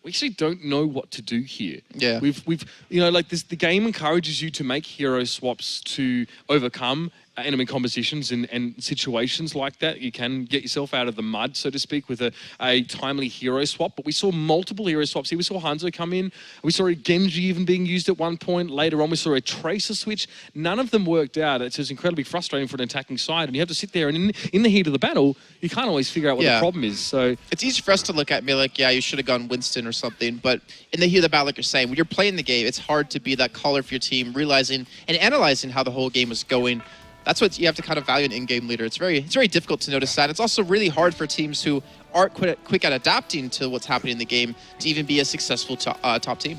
we actually don't know what to do here. Yeah. We've you know, like this, the game encourages you to make hero swaps to overcome enemy compositions and situations like that. You can get yourself out of the mud, so to speak, with a timely hero swap. But we saw multiple hero swaps here. We saw Hanzo come in. We saw a Genji even being used at one point. Later on, we saw a Tracer switch. None of them worked out. It's just incredibly frustrating for an attacking side. And you have to sit there, and in the heat of the battle, you can't always figure out what the problem is. So it's easy for us to look at and be like, yeah, you should have gone Winston or something. But in the heat of the battle, like you're saying, when you're playing the game, it's hard to be that caller for your team, realizing and analyzing how the whole game was going. That's what you have to kind of value an in-game leader. It's very difficult to notice that. It's also really hard for teams who aren't quick at adapting to what's happening in the game to even be a successful top team.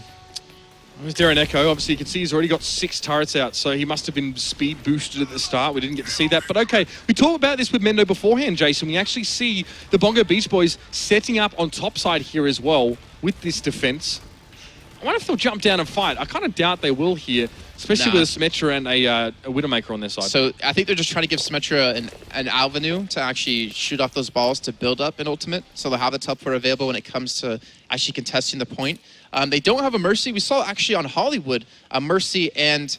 There's Darren Echo. Obviously, you can see he's already got 6 turrets out, so he must have been speed boosted at the start. We didn't get to see that. But okay, we talked about this with Mendo beforehand, Jason. We actually see the Bongo Beach Boys setting up on top side here as well with this defense. I wonder if they'll jump down and fight. I kind of doubt they will here, especially with a Symmetra and a Widowmaker on their side. So I think they're just trying to give Symmetra an avenue to actually shoot off those balls to build up an ultimate. So they'll have the teleport available when it comes to actually contesting the point. They don't have a Mercy. We saw actually on Hollywood a Mercy and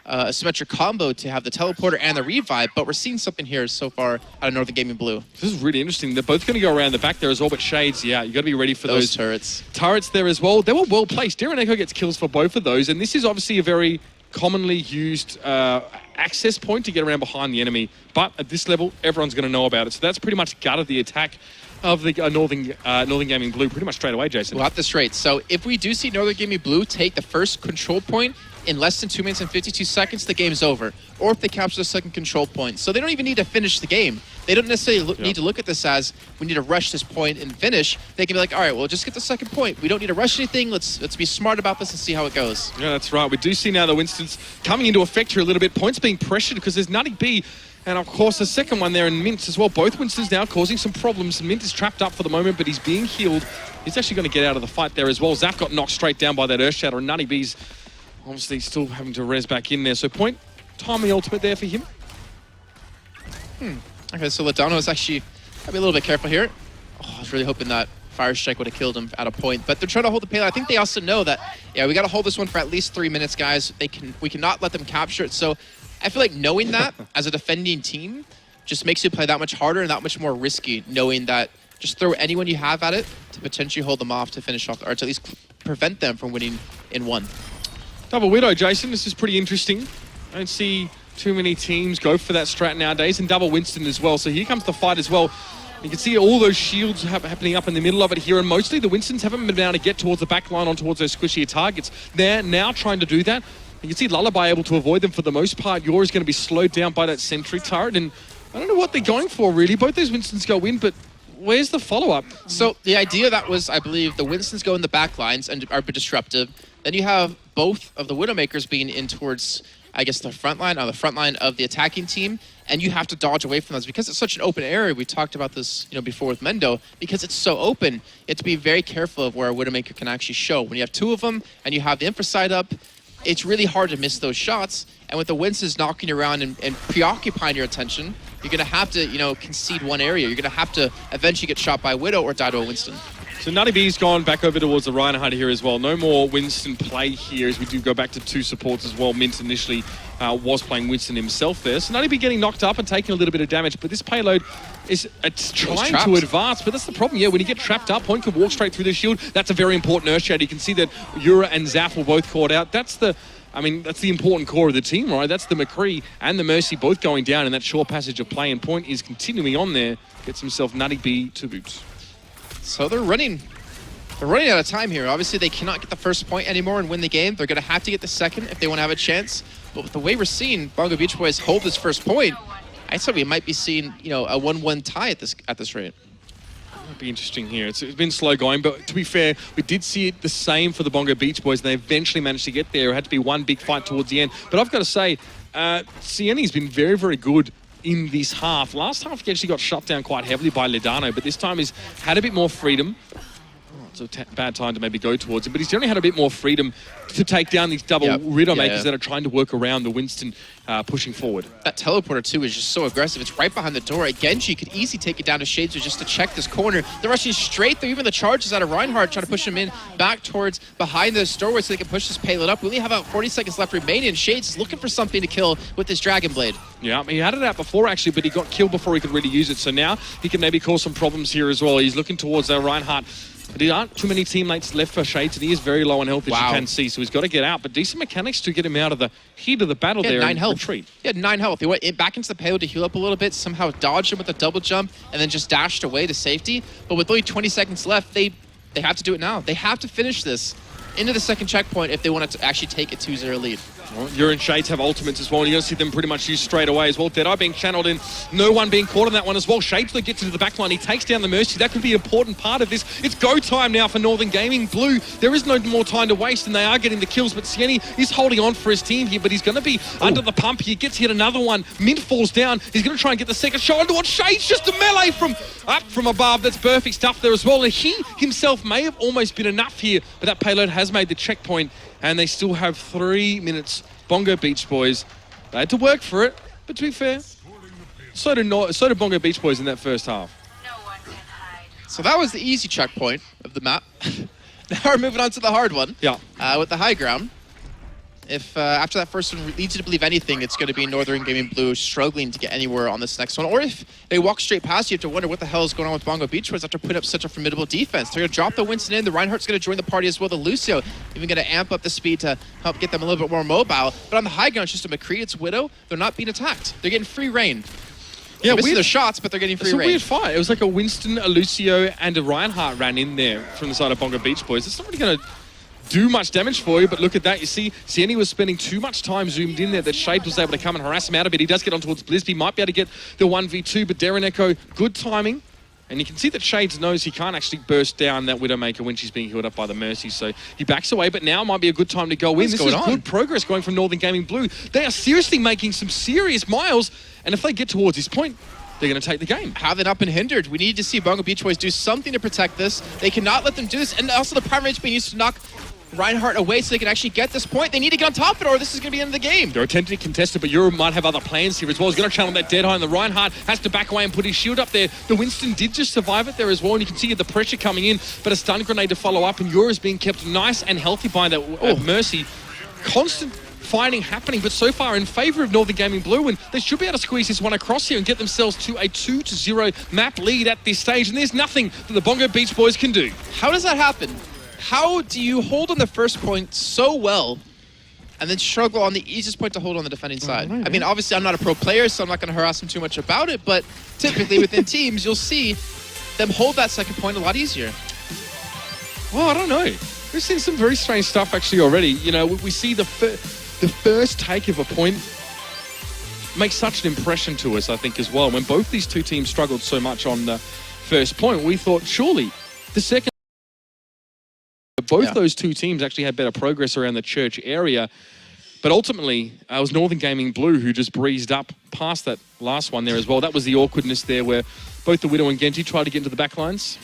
a Symmetra combo to have the teleporter and the revive, but we're seeing something here so far out of Northern Gaming Blue. This is really interesting. They're both going to go around the back there as well, but Shades, yeah, you got to be ready for those turrets. Turrets there as well. They were well placed. Darren Echo gets kills for both of those, and this is obviously a very commonly used access point to get around behind the enemy. But at this level, everyone's going to know about it. So that's pretty much gutted the attack of the Northern Gaming Blue pretty much straight away, Jason. We'll have this straight. So if we do see Northern Gaming Blue take the first control point in less than 2 minutes and 52 seconds, the game's over. Or if they capture the second control point. So they don't even need to finish the game. They don't necessarily need to look at this as, we need to rush this point and finish. They can be like, all right, well, just get the second point. We don't need to rush anything. Let's be smart about this and see how it goes. Yeah, that's right. We do see now the Winston's coming into effect here a little bit. Points being pressured because there's Nutty B. And of course, the second one there in Mint as well. Both Winstons now causing some problems. Mint is trapped up for the moment, but he's being healed. He's actually going to get out of the fight there as well. Zaf got knocked straight down by that Earth Shatter, and Nutty B's obviously still having to res back in there. So point, timely ultimate there for him. Okay, so Ladano is actually, I'll be a little bit careful here. Oh, I was really hoping that Fire Strike would have killed him at a point, but they're trying to hold the payload. I think they also know that, yeah, we got to hold this one for at least 3 minutes, guys. We cannot let them capture it. So I feel like knowing that as a defending team just makes you play that much harder and that much more risky, knowing that just throw anyone you have at it to potentially hold them off to finish off, or to at least prevent them from winning in one. Double Widow, Jason. This is pretty interesting. I don't see too many teams go for that strat nowadays, and double Winston as well. So here comes the fight as well. You can see all those shields happening up in the middle of it here, and mostly the Winstons haven't been able to get towards the back line or towards those squishier targets. They're now trying to do that. You can see Lullaby able to avoid them for the most part. Yor is going to be slowed down by that sentry turret, and I don't know what they're going for, really. Both those Winstons go in, but where's the follow-up? So the idea that was, I believe, the Winstons go in the back lines and are disruptive. Then you have both of the Widowmakers being in towards, I guess, the front line, or the front line of the attacking team, and you have to dodge away from those because it's such an open area. We talked about this, before with Mendo. Because it's so open, you have to be very careful of where a Widowmaker can actually show. When you have two of them and you have the infraside up, it's really hard to miss those shots. And with the Winstons knocking you around and preoccupying your attention, you're going to have to, concede one area. You're going to have to eventually get shot by a Widow or die to a Winston. So Nutty B's gone back over towards the Reinhardt here as well. No more Winston play here as we do go back to two supports as well. Mint initially was playing Winston himself there. So Nutty B getting knocked up and taking a little bit of damage. But this payload is trying to advance. But that's the problem. Yeah, when you get trapped up, Point can walk straight through the shield. That's a very important Earth Shatter. You can see that Yura and Zaf were both caught out. That's the important core of the team, right? That's the McCree and the Mercy both going down, and that short passage of play, and Point is continuing on there. Gets himself Nutty B to boot. So they're running out of time here. Obviously, they cannot get the first point anymore and win the game. They're going to have to get the second if they want to have a chance. But with the way we're seeing Bongo Beach Boys hold this first point, I said we might be seeing, a 1-1 tie at this rate. It'll be interesting here. It's been slow going, but to be fair, we did see it the same for the Bongo Beach Boys, and they eventually managed to get there. It had to be one big fight towards the end. But I've got to say, Sienni's been very, very good in this half. Last half, he actually got shut down quite heavily by Ledano, but this time he's had a bit more freedom. It's a bad time to maybe go towards him, but he's generally had a bit more freedom to take down these double Widowmakers that are trying to work around the Winston pushing forward. That teleporter, too, is just so aggressive. It's right behind the door. Genji could easily take it down to Shades just to check this corner. They're rushing straight through. Even the charges out of Reinhardt, trying to push him in back towards behind this doorway so they can push this payload up. We only have about 40 seconds left remaining, and Shades is looking for something to kill with this Dragon Blade. Yeah, he had it out before, actually, but he got killed before he could really use it. So now he can maybe cause some problems here as well. He's looking towards Reinhardt. But there aren't too many teammates left for Shades, and he is very low on health, as you can see. So he's got to get out. But decent mechanics to get him out of the heat of the battle there. 9 health. Retreat. He had 9 health. He went back into the payload to heal up a little bit, somehow dodged him with a double jump, and then just dashed away to safety. But with only 20 seconds left, they have to do it now. They have to finish this into the second checkpoint if they want to actually take a 2-0 lead. Well, Ur and Shades have ultimates as well, and you're going to see them pretty much used straight away as well. Deadeye being channeled in, no one being caught on that one as well. Shades, though, gets into the back line. He takes down the Mercy. That could be an important part of this. It's go time now for Northern Gaming. Blue, there is no more time to waste, and they are getting the kills, but Sieni is holding on for his team here, but he's going to be under the pump. He gets hit another one. Mint falls down. He's going to try and get the second shot onto what Shades, just a melee from up from above. That's perfect stuff there as well, and he himself may have almost been enough here, but that payload has made the checkpoint, and they still have 3 minutes. Bongo Beach Boys, they had to work for it, but to be fair, so did Bongo Beach Boys in that first half. So that was the easy checkpoint of the map. Now we're moving on to the hard one. Yeah. With the high ground. If after that first one leads you to believe anything, it's going to be Northern Gaming Blue struggling to get anywhere on this next one. Or if they walk straight past you, have to wonder what the hell is going on with Bongo Beach Boys after putting up such a formidable defense. They're going to drop the Winston in. The Reinhardt's going to join the party as well. The Lucio even going to amp up the speed to help get them a little bit more mobile. But on the high ground, it's just a McCree, it's Widow. They're not being attacked. They're getting free reign. Yeah, they're missing their shots, but they're getting free reign. It's a weird fight. It was like a Winston, a Lucio, and a Reinhardt ran in there from the side of Bongo Beach Boys. It's not really going to do much damage for you, but look at that. You see, Sieni was spending too much time zoomed in there that Shade was able to come and harass him out a bit. He does get on towards Blisby, might be able to get the 1v2, but Darren Echo, good timing. And you can see that Shades knows he can't actually burst down that Widowmaker when she's being healed up by the Mercy, so he backs away, but now might be a good time to go in. This is good progress going from Northern Gaming Blue. They are seriously making some serious miles, and if they get towards this point, they're going to take the game. Have they not been hindered? We need to see Bongo Beach Boys do something to protect this. They cannot let them do this, and also the Prime Rage being used to knock Reinhardt away so they can actually get this point. They need to get on top of it or this is going to be the end of the game. They're attempting to contest it, but Euro might have other plans here as well. He's going to channel that Deadeye, and the Reinhardt has to back away and put his shield up there. The Winston did just survive it there as well, and you can see the pressure coming in, but a stun grenade to follow up, and Euro is being kept nice and healthy by that Mercy. Constant fighting happening, but so far in favour of Northern Gaming Blue, and they should be able to squeeze this one across here and get themselves to a 2-0 map lead at this stage, and there's nothing that the Bongo Beach Boys can do. How does that happen? How do you hold on the first point so well and then struggle on the easiest point to hold on the defending side? I mean, obviously I'm not a pro player, so I'm not going to harass them too much about it, but typically within teams, you'll see them hold that second point a lot easier. Well, I don't know. We've seen some very strange stuff actually already. You know, we see the first take of a point makes such an impression to us, I think, as well. When both these two teams struggled so much on the first point, we thought surely the second... Both those two teams actually had better progress around the church area. But ultimately, it was Northern Gaming Blue who just breezed up past that last one there as well. That was the awkwardness there where both the Widow and Genji tried to get into the back lines.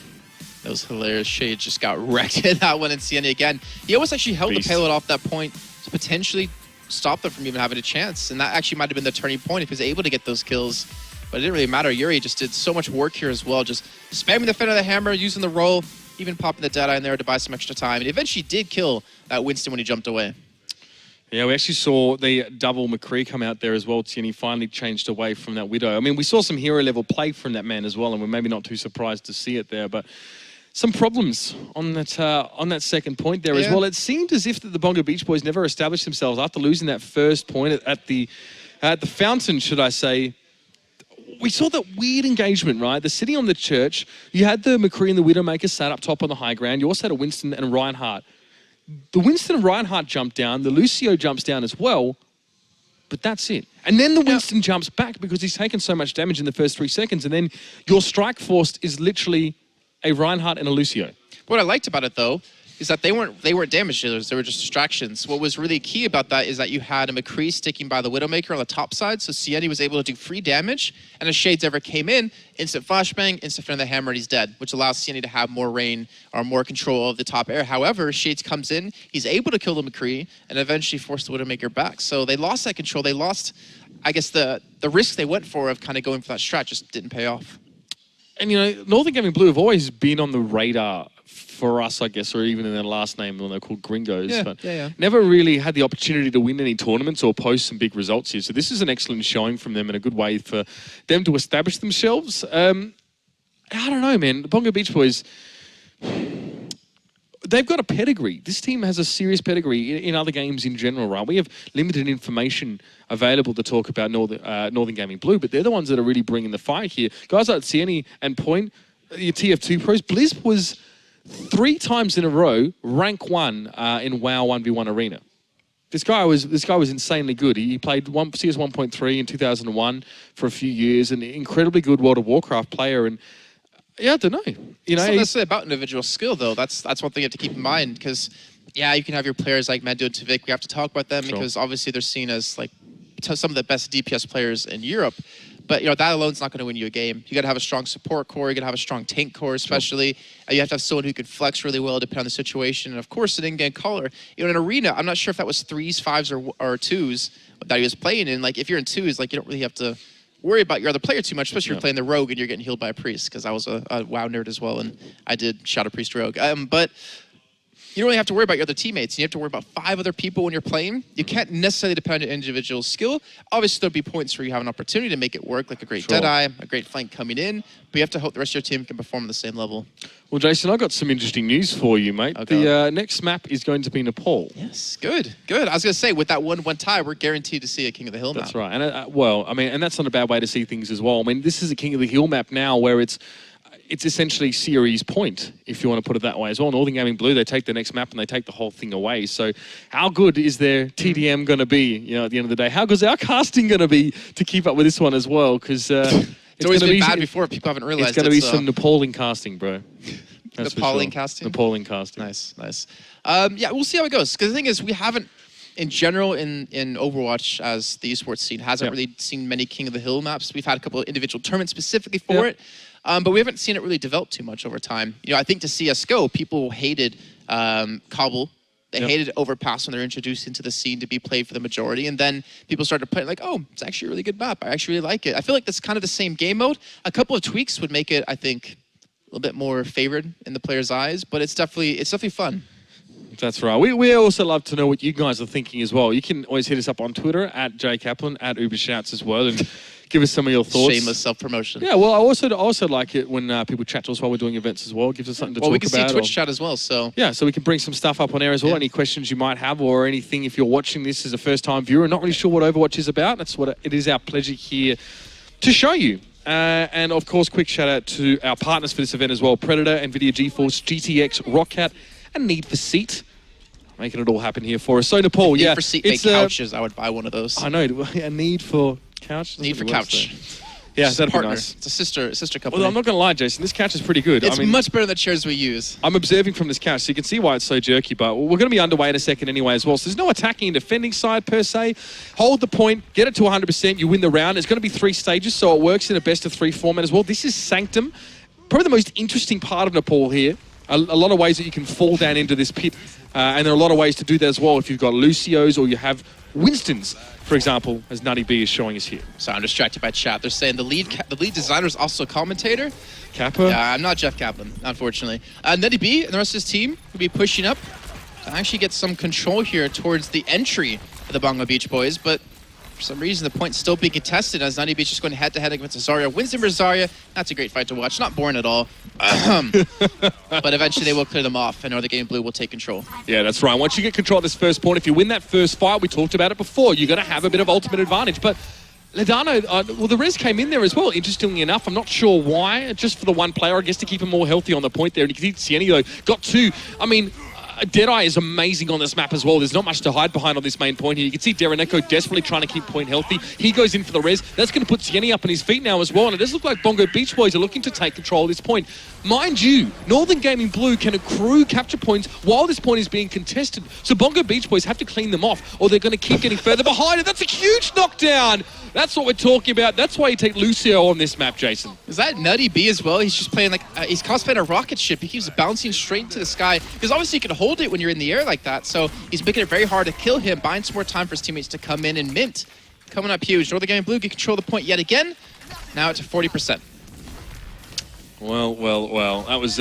That was hilarious. Shade just got wrecked in that one, and Sieni again. He almost actually held the payload off that point to potentially stop them from even having a chance. And that actually might have been the turning point if he was able to get those kills. But it didn't really matter. Yuri just did so much work here as well. Just spamming the Fender of the Hammer, using the roll, even popping the Deadeye in there to buy some extra time. And eventually did kill that Winston when he jumped away. Yeah, we actually saw the double McCree come out there as well, and he finally changed away from that Widow. I mean, we saw some hero-level play from that man as well, and we're maybe not too surprised to see it there, but some problems on that second point there as well. It seemed as if the Bongo Beach Boys never established themselves after losing that first point at the fountain, should I say. We saw that weird engagement, right? The city on the church, you had the McCree and the Widowmaker sat up top on the high ground. You also had a Winston and a Reinhardt. The Winston and Reinhardt jump down. The Lucio jumps down as well. But that's it. And then the Winston jumps back because he's taken so much damage in the first 3 seconds. And then your strike force is literally a Reinhardt and a Lucio. What I liked about it, though, is that they weren't damage dealers. They were just distractions. What was really key about that is that you had a McCree sticking by the Widowmaker on the top side, so Sieni was able to do free damage, and as Shades ever came in, instant flashbang, instant fin of the hammer, and he's dead, which allows Sieni to have more reign or more control of the top air. However, Shades comes in, he's able to kill the McCree, and eventually force the Widowmaker back. So they lost that control. They lost, I guess, the risk they went for of kind of going for that strat just didn't pay off. And, you know, Northern Gaming Blue have always been on the radar for us, I guess, or even in their last name when they're called Gringos. Yeah, but yeah. never really had the opportunity to win any tournaments or post some big results here. So this is an excellent showing from them and a good way for them to establish themselves. I don't know, man. The Bongo Beach Boys, they've got a pedigree. This team has a serious pedigree in other games in general, right? We have limited information available to talk about Northern Gaming Blue, but they're the ones that are really bringing the fight here. Guys like Sieni and Point, your TF2 pros, Blizz was 3 times in a row rank 1 in WoW 1v1 Arena. This guy was insanely good. He played CS 1.3 in 2001 for a few years, an incredibly good World of Warcraft player. And yeah, I don't know. You know, it's not necessarily about individual skill, though. That's one thing you have to keep in mind, because yeah, you can have your players like Mando and Tavik. We have to talk about them because obviously they're seen as like some of the best DPS players in Europe. But, you know, that alone's not going to win you a game. You got to have a strong support core. You got to have a strong tank core, especially. You have to have someone who can flex really well, depending on the situation. And, of course, an in-game caller. You know, in Arena, I'm not sure if that was 3s, 5s, or 2s that he was playing in. Like, if you're in 2s, like, you don't really have to worry about your other player too much, especially if you're playing the Rogue and you're getting healed by a Priest, because I was a WoW nerd as well, and I did Shadow Priest Rogue. But you don't really have to worry about your other teammates. You have to worry about 5 other people when you're playing. You can't necessarily depend on individual skill. Obviously, there'll be points where you have an opportunity to make it work, like a great Deadeye, a great flank coming in, but you have to hope the rest of your team can perform at the same level. Well, Jason, I've got some interesting news for you, mate. Okay. The next map is going to be Nepal. Yes, good. I was going to say, with that 1-1 tie, we're guaranteed to see a King of the Hill map. That's right. And, well, I mean, and that's not a bad way to see things as well. I mean, this is a King of the Hill map now where it's essentially series point, if you want to put it that way as well. Northern Gaming Blue, they take the next map and they take the whole thing away. So how good is their TDM going to be, you know, at the end of the day? How good is our casting going to be to keep up with this one as well? Because it's always been bad before. People haven't realized it's going to be some Nepalling casting, bro. Nepalling casting? Nepalling casting. Nice. Yeah, we'll see how it goes. Because the thing is, we haven't, in general, in Overwatch, as the esports scene, hasn't really seen many King of the Hill maps. We've had a couple of individual tournaments specifically for it. But we haven't seen it really develop too much over time. You know, I think to CSGO, people hated Cobble. They hated Overpass when they're introduced into the scene to be played for the majority. And then people started playing like, oh, it's actually a really good map. I actually really like it. I feel like that's kind of the same game mode. A couple of tweaks would make it, I think, a little bit more favored in the player's eyes. But it's definitely fun. That's right. We also love to know what you guys are thinking as well. You can always hit us up on Twitter, @JKaplan, @UberShouts as well. And give us some of your thoughts. Shameless self-promotion. Yeah, well, I also like it when people chat to us while we're doing events as well. It gives us something to talk about. Well, we can see Twitch chat as well, so. Yeah, so we can bring some stuff up on air as well. Any questions you might have or anything if you're watching this as a first-time viewer and not really sure what Overwatch is about, that's what it is our pleasure here to show you. And, of course, quick shout-out to our partners for this event as well, Predator, NVIDIA GeForce, GTX, Rockcat, and Need for Seat. Making it all happen here for us. So, Nepal, Need for Seat make couches. I would buy one of those. I know. A need for couch. Need for couch. Yeah, that'd be nice. It's a sister couple. Well, I'm not going to lie, Jason. This couch is pretty good. It's much better than the chairs we use. I'm observing from this couch, so you can see why it's so jerky. But we're going to be underway in a second anyway as well. So there's no attacking and defending side per se. Hold the point, get it to 100%, you win the round. It's going to be 3 stages, so it works in a best-of-3 format as well. This is Sanctum. Probably the most interesting part of Nepal here. A lot of ways that you can fall down into this pit. And there are a lot of ways to do that as well if you've got Lucios or you have Winstons, for example, as Nutty B is showing us here. So I'm distracted by chat. They're saying the lead designer is also a commentator. Kappa? Yeah, I'm not Jeff Kaplan, unfortunately. Nutty B and the rest of his team will be pushing up to actually get some control here towards the entry of the Bongo Beach Boys, but for some reason, the point's still being contested as Nutty Beach just going head-to-head against Zarya. Winston versus Zarya, that's a great fight to watch. Not boring at all. But eventually they will clear them off, and Northern Gaming Blue will take control. Yeah, that's right. Once you get control of this first point, if you win that first fight, we talked about it before, you're going to have a bit of ultimate advantage. But Ledano, well, the res came in there as well, interestingly enough. I'm not sure why, just for the one player, I guess, to keep him more healthy on the point there. And you can see Sieni, though, got 2. I mean, Deadeye is amazing on this map as well. There's not much to hide behind on this main point here. You can see Dereneko desperately trying to keep point healthy. He goes in for the res. That's going to put Tierney up on his feet now as well. And it does look like Bongo Beach Boys are looking to take control of this point. Mind you, Northern Gaming Blue can accrue capture points while this point is being contested. So Bongo Beach Boys have to clean them off or they're going to keep getting further behind. And that's a huge knockdown. That's what we're talking about. That's why you take Lucio on this map, Jason. Is that Nutty B as well? He's just playing like, he's cosplaying a rocket ship. He keeps bouncing straight into the sky. Because obviously you can hold it when you're in the air like that. So he's making it very hard to kill him, buying some more time for his teammates to come in and mint. Coming up huge. Northern Gaming Blue can control the point yet again. Now it's at 40%. Well. That was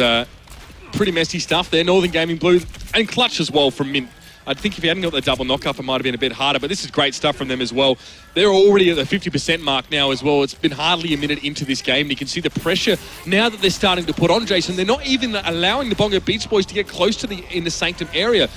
pretty messy stuff there. Northern Gaming Blue and clutch as well from Mint. I think if he hadn't got the double knock-up, it might have been a bit harder, but this is great stuff from them as well. They're already at the 50% mark now as well. It's been hardly a minute into this game, and you can see the pressure now that they're starting to put on, Jason. They're not even allowing the Bongo Beach Boys to get close to the Inner Sanctum area.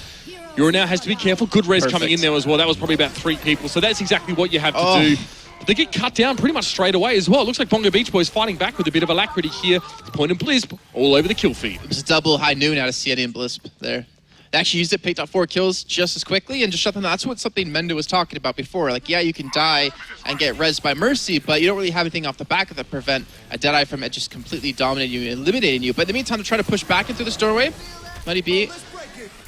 Euro now has to be careful. Good res coming in there as well. That was probably about 3 people, so that's exactly what you have to do. But they get cut down pretty much straight away as well. It looks like Bongo Beach Boys fighting back with a bit of alacrity here. The point and Blisp all over the kill feed. It was a double high noon out of Sienna and Blisp there. They actually used it, picked up 4 kills just as quickly, and just shut them down. That's something Mendo was talking about before. Like, yeah, you can die and get rezzed by Mercy, but you don't really have anything off the back of that prevent a Deadeye from it just completely dominating you and eliminating you. But in the meantime, to try to push back into this doorway, Muddy B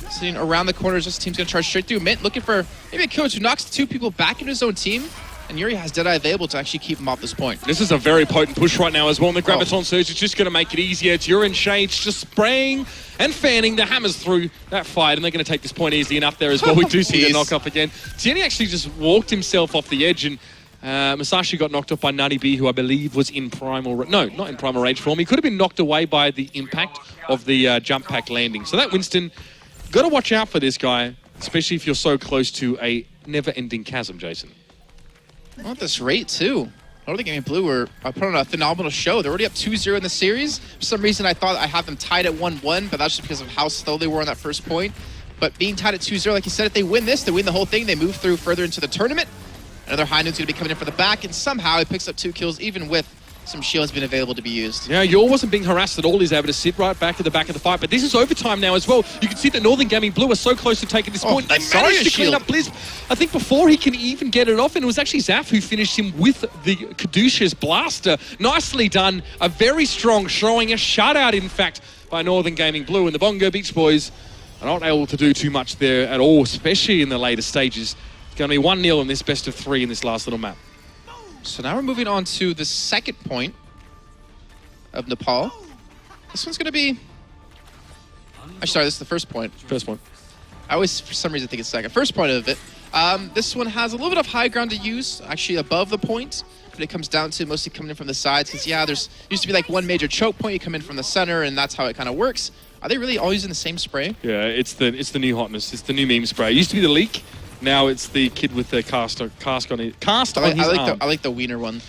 sitting around the corners. This team's going to charge straight through. Mint looking for maybe a killer who knocks 2 people back into his own team. And Yuri has Deadeye available to actually keep him off this point. This is a very potent push right now as well. And the Graviton Surge is just going to make it easier. It's Yuri and Shades just spraying and fanning the hammers through that fight. And they're going to take this point easily enough there as well. We do see the knock up again. Tierney actually just walked himself off the edge. And Masashi got knocked off by Nutty B, who I believe was in Primal... No, not in Primal Rage form. He could have been knocked away by the impact of the jump pack landing. So that Winston, got to watch out for this guy, especially if you're so close to a never-ending chasm, Jason. Well, at this rate, too. Northern Gaming Blue were put on a phenomenal show. They're already up 2-0 in the series. For some reason, I thought I had them tied at 1-1, but that's just because of how slow they were on that first point. But being tied at 2-0, like you said, if they win this, they win the whole thing. They move through further into the tournament. Another high noon's going to be coming in for the back, and somehow he picks up 2 kills, even with some shields being available to be used. Yeah, Yor wasn't being harassed at all. He's able to sit right back at the back of the fight. But this is overtime now as well. You can see that Northern Gaming Blue are so close to taking this point. They managed to clean up Blizz, I think, before he can even get it off. And it was actually Zaf who finished him with the Caduceus Blaster. Nicely done. A very strong showing. A shutout, in fact, by Northern Gaming Blue. And the Bongo Beach Boys are not able to do too much there at all, especially in the later stages. It's going to be 1-0 in this best of 3 in this last little map. So now we're moving on to the second point of Nepal. This one's going to be... Sorry, this is the first point. First point. I always, for some reason, think it's second. First point of it. This one has a little bit of high ground to use, actually above the point, but it comes down to mostly coming in from the sides, because, yeah, there's used to be like one major choke point. You come in from the center, and that's how it kind of works. Are they really all using the same spray? Yeah, it's the new hotness. It's the new meme spray. It used to be the leak. Now it's the kid with the cast on his arm. I like the wiener one.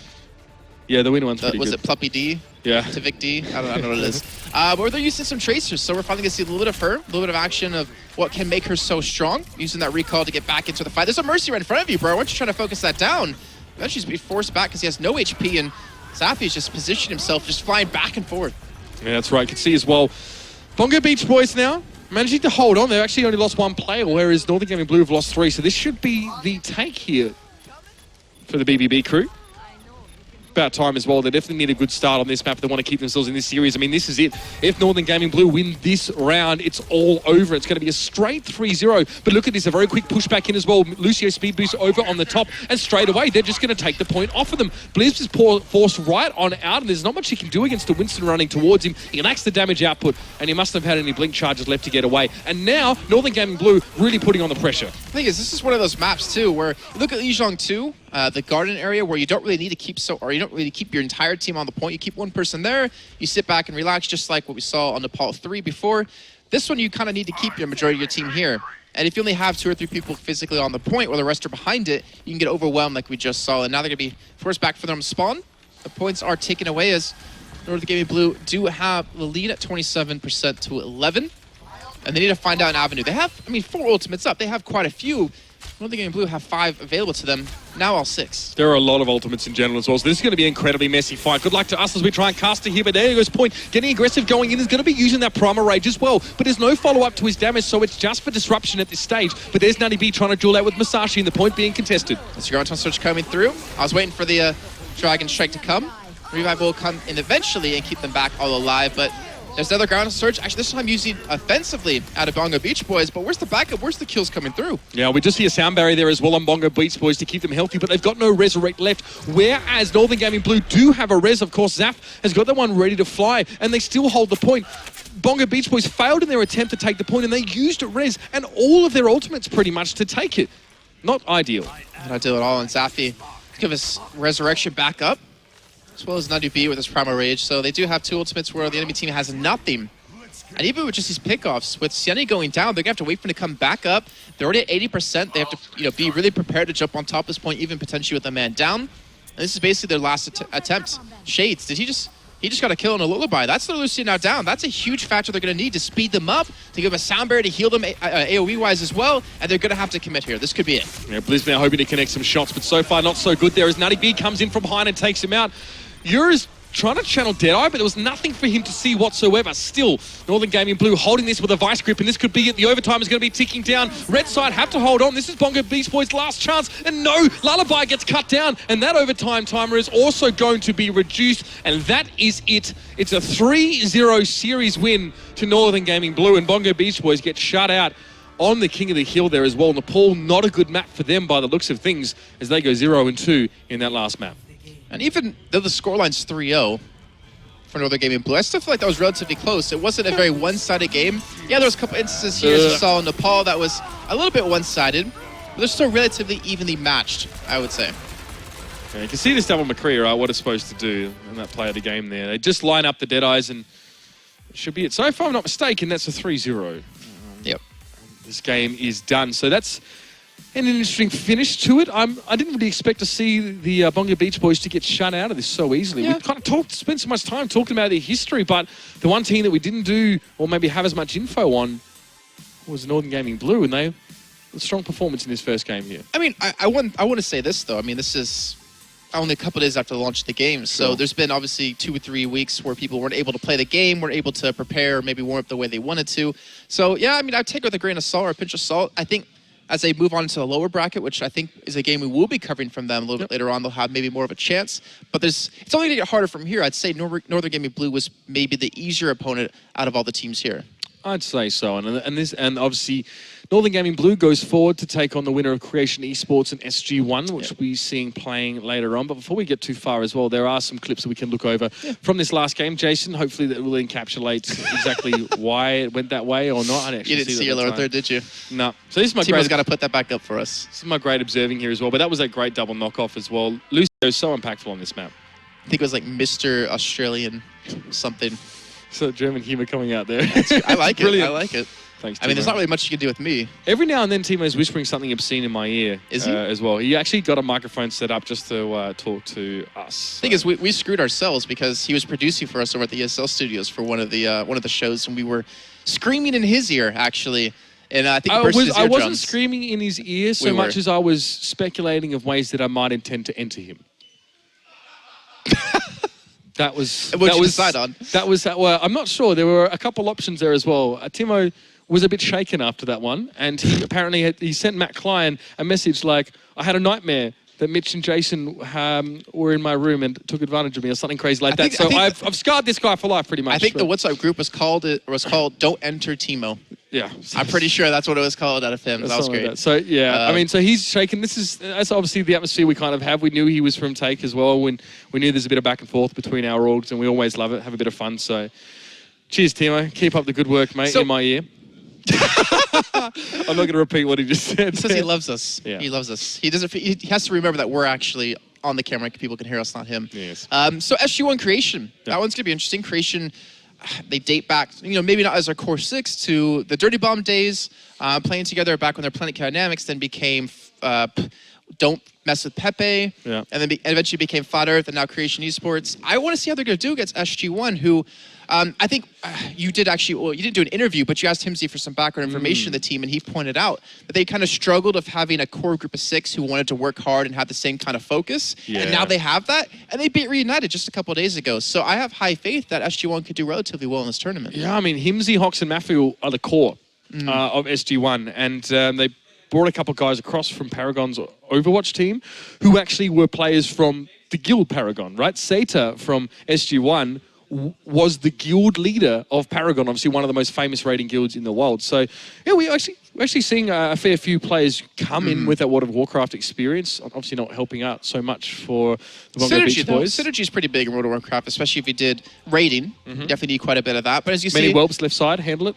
Yeah, the wiener one's pretty was good. Was it Pluppy D? Yeah. Tivik D? I don't know what it is. But they're using some tracers, so we're finally going to see a little bit of her, a little bit of action of what can make her so strong, using that recall to get back into the fight. There's a Mercy right in front of you, bro. Why don't you try to focus that down? Eventually he's being forced back because he has no HP, and Zafi's just positioned himself, just flying back and forth. Yeah, that's right. You can see as well. Bongo Beach Boys now managing to hold on. They've actually only lost 1 player, whereas Northern Gaming Blue have lost 3. So this should be the take here for the BBB crew. About time as well. They definitely need a good start on this map if they want to keep themselves in this series. I mean, this is it. If Northern Gaming Blue win this round, it's all over. It's going to be a straight 3-0. But look at this, a very quick pushback in as well. Lucio speed boost over on the top, and straight away, they're just going to take the point off of them. Blizz is forced right on out, and there's not much he can do against the Winston running towards him. He lacks the damage output, and he must have had any blink charges left to get away. And now, Northern Gaming Blue really putting on the pressure. The thing is, this is one of those maps, too, where you look at Lijiang 2, the garden area, where you don't really need to keep you don't really keep your entire team on the point. You keep one person there, you sit back and relax, just like what we saw on Nepal 3 before. This one, you kind of need to keep your majority of your team here. And if you only have 2 or 3 people physically on the point, or the rest are behind it, you can get overwhelmed like we just saw. And now they're going to be forced back for them to spawn. The points are taken away as Northern Gaming Blue do have the lead at 27% to 11. And they need to find out an avenue. They have, 4 ultimates up. They have quite a few. Northern Gaming Blue have 5 available to them, now all 6. There are a lot of ultimates in general as well, so this is going to be an incredibly messy fight. Good luck to us as we try and cast it here, but there goes Point. Getting aggressive going in, is going to be using that Primal Rage as well, but there's no follow-up to his damage, so it's just for disruption at this stage. But there's Nutty B trying to duel out with Masashi and the Point being contested. That's your Graviton Surge coming through. I was waiting for the Dragon Strike to come. Revive will come in eventually and keep them back all alive, but there's another Graviton Surge. Actually, this time using offensively out of Bongo Beach Boys, but where's the backup? Where's the kills coming through? Yeah, we just see a sound barrier there as well on Bongo Beach Boys to keep them healthy, but they've got no Resurrect left. Whereas Northern Gaming Blue do have a res, of course, Zaf has got that one ready to fly, and they still hold the point. Bongo Beach Boys failed in their attempt to take the point, and they used res and all of their ultimates pretty much to take it. Not ideal. Not ideal at all, and Zafi give us Resurrection back up, as well as Nadu B with his Primal Rage. So they do have 2 ultimates where the enemy team has nothing. And even with just these pickoffs, with Sieni going down, they're going to have to wait for him to come back up. They're already at 80%. They have to be really prepared to jump on top of this point, even potentially with a man down. And this is basically their last attempt. Shades, he just got a kill on a Lullaby. That's their Lucian now down. That's a huge factor they're going to need to speed them up, to give them a sound barrier to heal them AoE-wise as well, and they're going to have to commit here. This could be it. Yeah, Blizz now hoping to connect some shots, but so far not so good there as Nutty B comes in from behind and takes him out. Yura's trying to channel Deadeye, but there was nothing for him to see whatsoever. Still, Northern Gaming Blue holding this with a vice grip, and this could be it. The overtime is going to be ticking down. Red side have to hold on. This is Bongo Beach Boys' last chance, and no, Lullaby gets cut down, and that overtime timer is also going to be reduced, and that is it. It's a 3-0 series win to Northern Gaming Blue, and Bongo Beach Boys get shut out on the King of the Hill there as well. Nepal, not a good map for them by the looks of things, as they go 0-2 in that last map. And even though the scoreline's 3-0 for Northern Gaming Blue, I still feel like that was relatively close. It wasn't a very one-sided game. Yeah, there was a couple instances here, as you saw in Nepal, that was a little bit one-sided, but they're still relatively evenly matched, I would say. Yeah, you can see this double McCree, right, what it's supposed to do in that play of the game there. They just line up the Deadeyes, and it should be it. So if I'm not mistaken, that's a 3-0. Yep. This game is done. So that's an interesting finish to it. I didn't really expect to see the Bongo Beach Boys to get shut out of this so easily. Yeah. We kind of spent so much time talking about their history, but the one team that we didn't do or maybe have as much info on was Northern Gaming Blue, and they a strong performance in this first game here. I mean, I want to say this, though. I mean, this is only a couple days after the launch of the game, so there's been obviously 2 or 3 weeks where people weren't able to play the game, weren't able to prepare, maybe warm up the way they wanted to. So, yeah, I mean, I'd take it with a grain of salt or a pinch of salt. I think as they move on to the lower bracket, which I think is a game we will be covering from them a little bit later on, they'll have maybe more of a chance. But it's only going to get harder from here. I'd say Northern Gaming Blue was maybe the easier opponent out of all the teams here. I'd say so, and obviously Northern Gaming Blue goes forward to take on the winner of Creation Esports and SG1, which we'll be seeing playing later on. But before we get too far as well, there are some clips that we can look over from this last game, Jason. Hopefully that will encapsulate exactly why it went that way or not. You didn't see your lower third, did you? No. So this is my Timo's got to put that back up for us. This is my great observing here as well. But that was a great double knockoff as well. Lucio is so impactful on this map. I think it was like Mr. Australian something. So German humor coming out there. I like it. Brilliant. I like it. Thanks, Timo. I mean, there's not really much you can do with me. Every now and then, Timo's whispering something obscene in my ear. Is he? As well. He actually got a microphone set up just to talk to us. The thing is, we screwed ourselves because he was producing for us over at the ESL studios for one of the shows, and we were screaming in his ear, actually. And I think I wasn't wasn't screaming in his ear so much as I was speculating of ways that I might intend to enter him. That was. What did you decide on? Well, I'm not sure. There were a couple options there as well. Timo was a bit shaken after that one, and he apparently he sent Matt Klein a message like, "I had a nightmare that Mitch and Jason were in my room and took advantage of me," or something crazy like that. So I've scarred this guy for life, pretty much. I think the WhatsApp group was called "Don't Enter Timo." Yeah, I'm pretty sure that's what it was called out of him. That was great. Like so yeah, I mean, so he's shaken. That's obviously the atmosphere we kind of have. We knew he was from Take as well. When we knew there's a bit of back and forth between our orgs, and we always love it, have a bit of fun. So, cheers, Timo. Keep up the good work, mate. In my ear. I'm not going to repeat what he just said. He says he loves us. Yeah. He loves us. He doesn't. He has to remember that we're actually on the camera. People can hear us, not him. Yes. So SG1 Creation. Yeah. That one's going to be interesting. Creation. They date back, maybe not as our core 6 to the Dirty Bomb days, playing together back when their Planet Dynamics then became Don't messed with Pepe, Yeah. and then eventually became Flat Earth and now Creation Esports. I want to see how they're going to do against SG1, who I think you did actually, well, you didn't do an interview, but you asked Himsy for some background information on the team, and he pointed out that they kind of struggled of having a core group of 6 who wanted to work hard and have the same kind of focus. Yeah. And now they have that, and they beat Reunited just a couple of days ago. So I have high faith that SG1 could do relatively well in this tournament. Yeah, I mean, Himsy, Hox, and Matthew are the core of SG1, and they brought a couple of guys across from Paragon's Overwatch team who actually were players from the guild Paragon, right? Seta from SG1 was the guild leader of Paragon, obviously one of the most famous raiding guilds in the world. So, yeah, we're actually seeing a fair few players come in with that World of Warcraft experience. Obviously not helping out so much for the Bongo Beach boys. Synergy is pretty big in World of Warcraft, especially if you did raiding. You definitely need quite a bit of that. But as you Many see... whelps left side, handle it.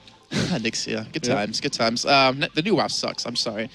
Nix, yeah. Good times, good times. The new WoW sucks, I'm sorry.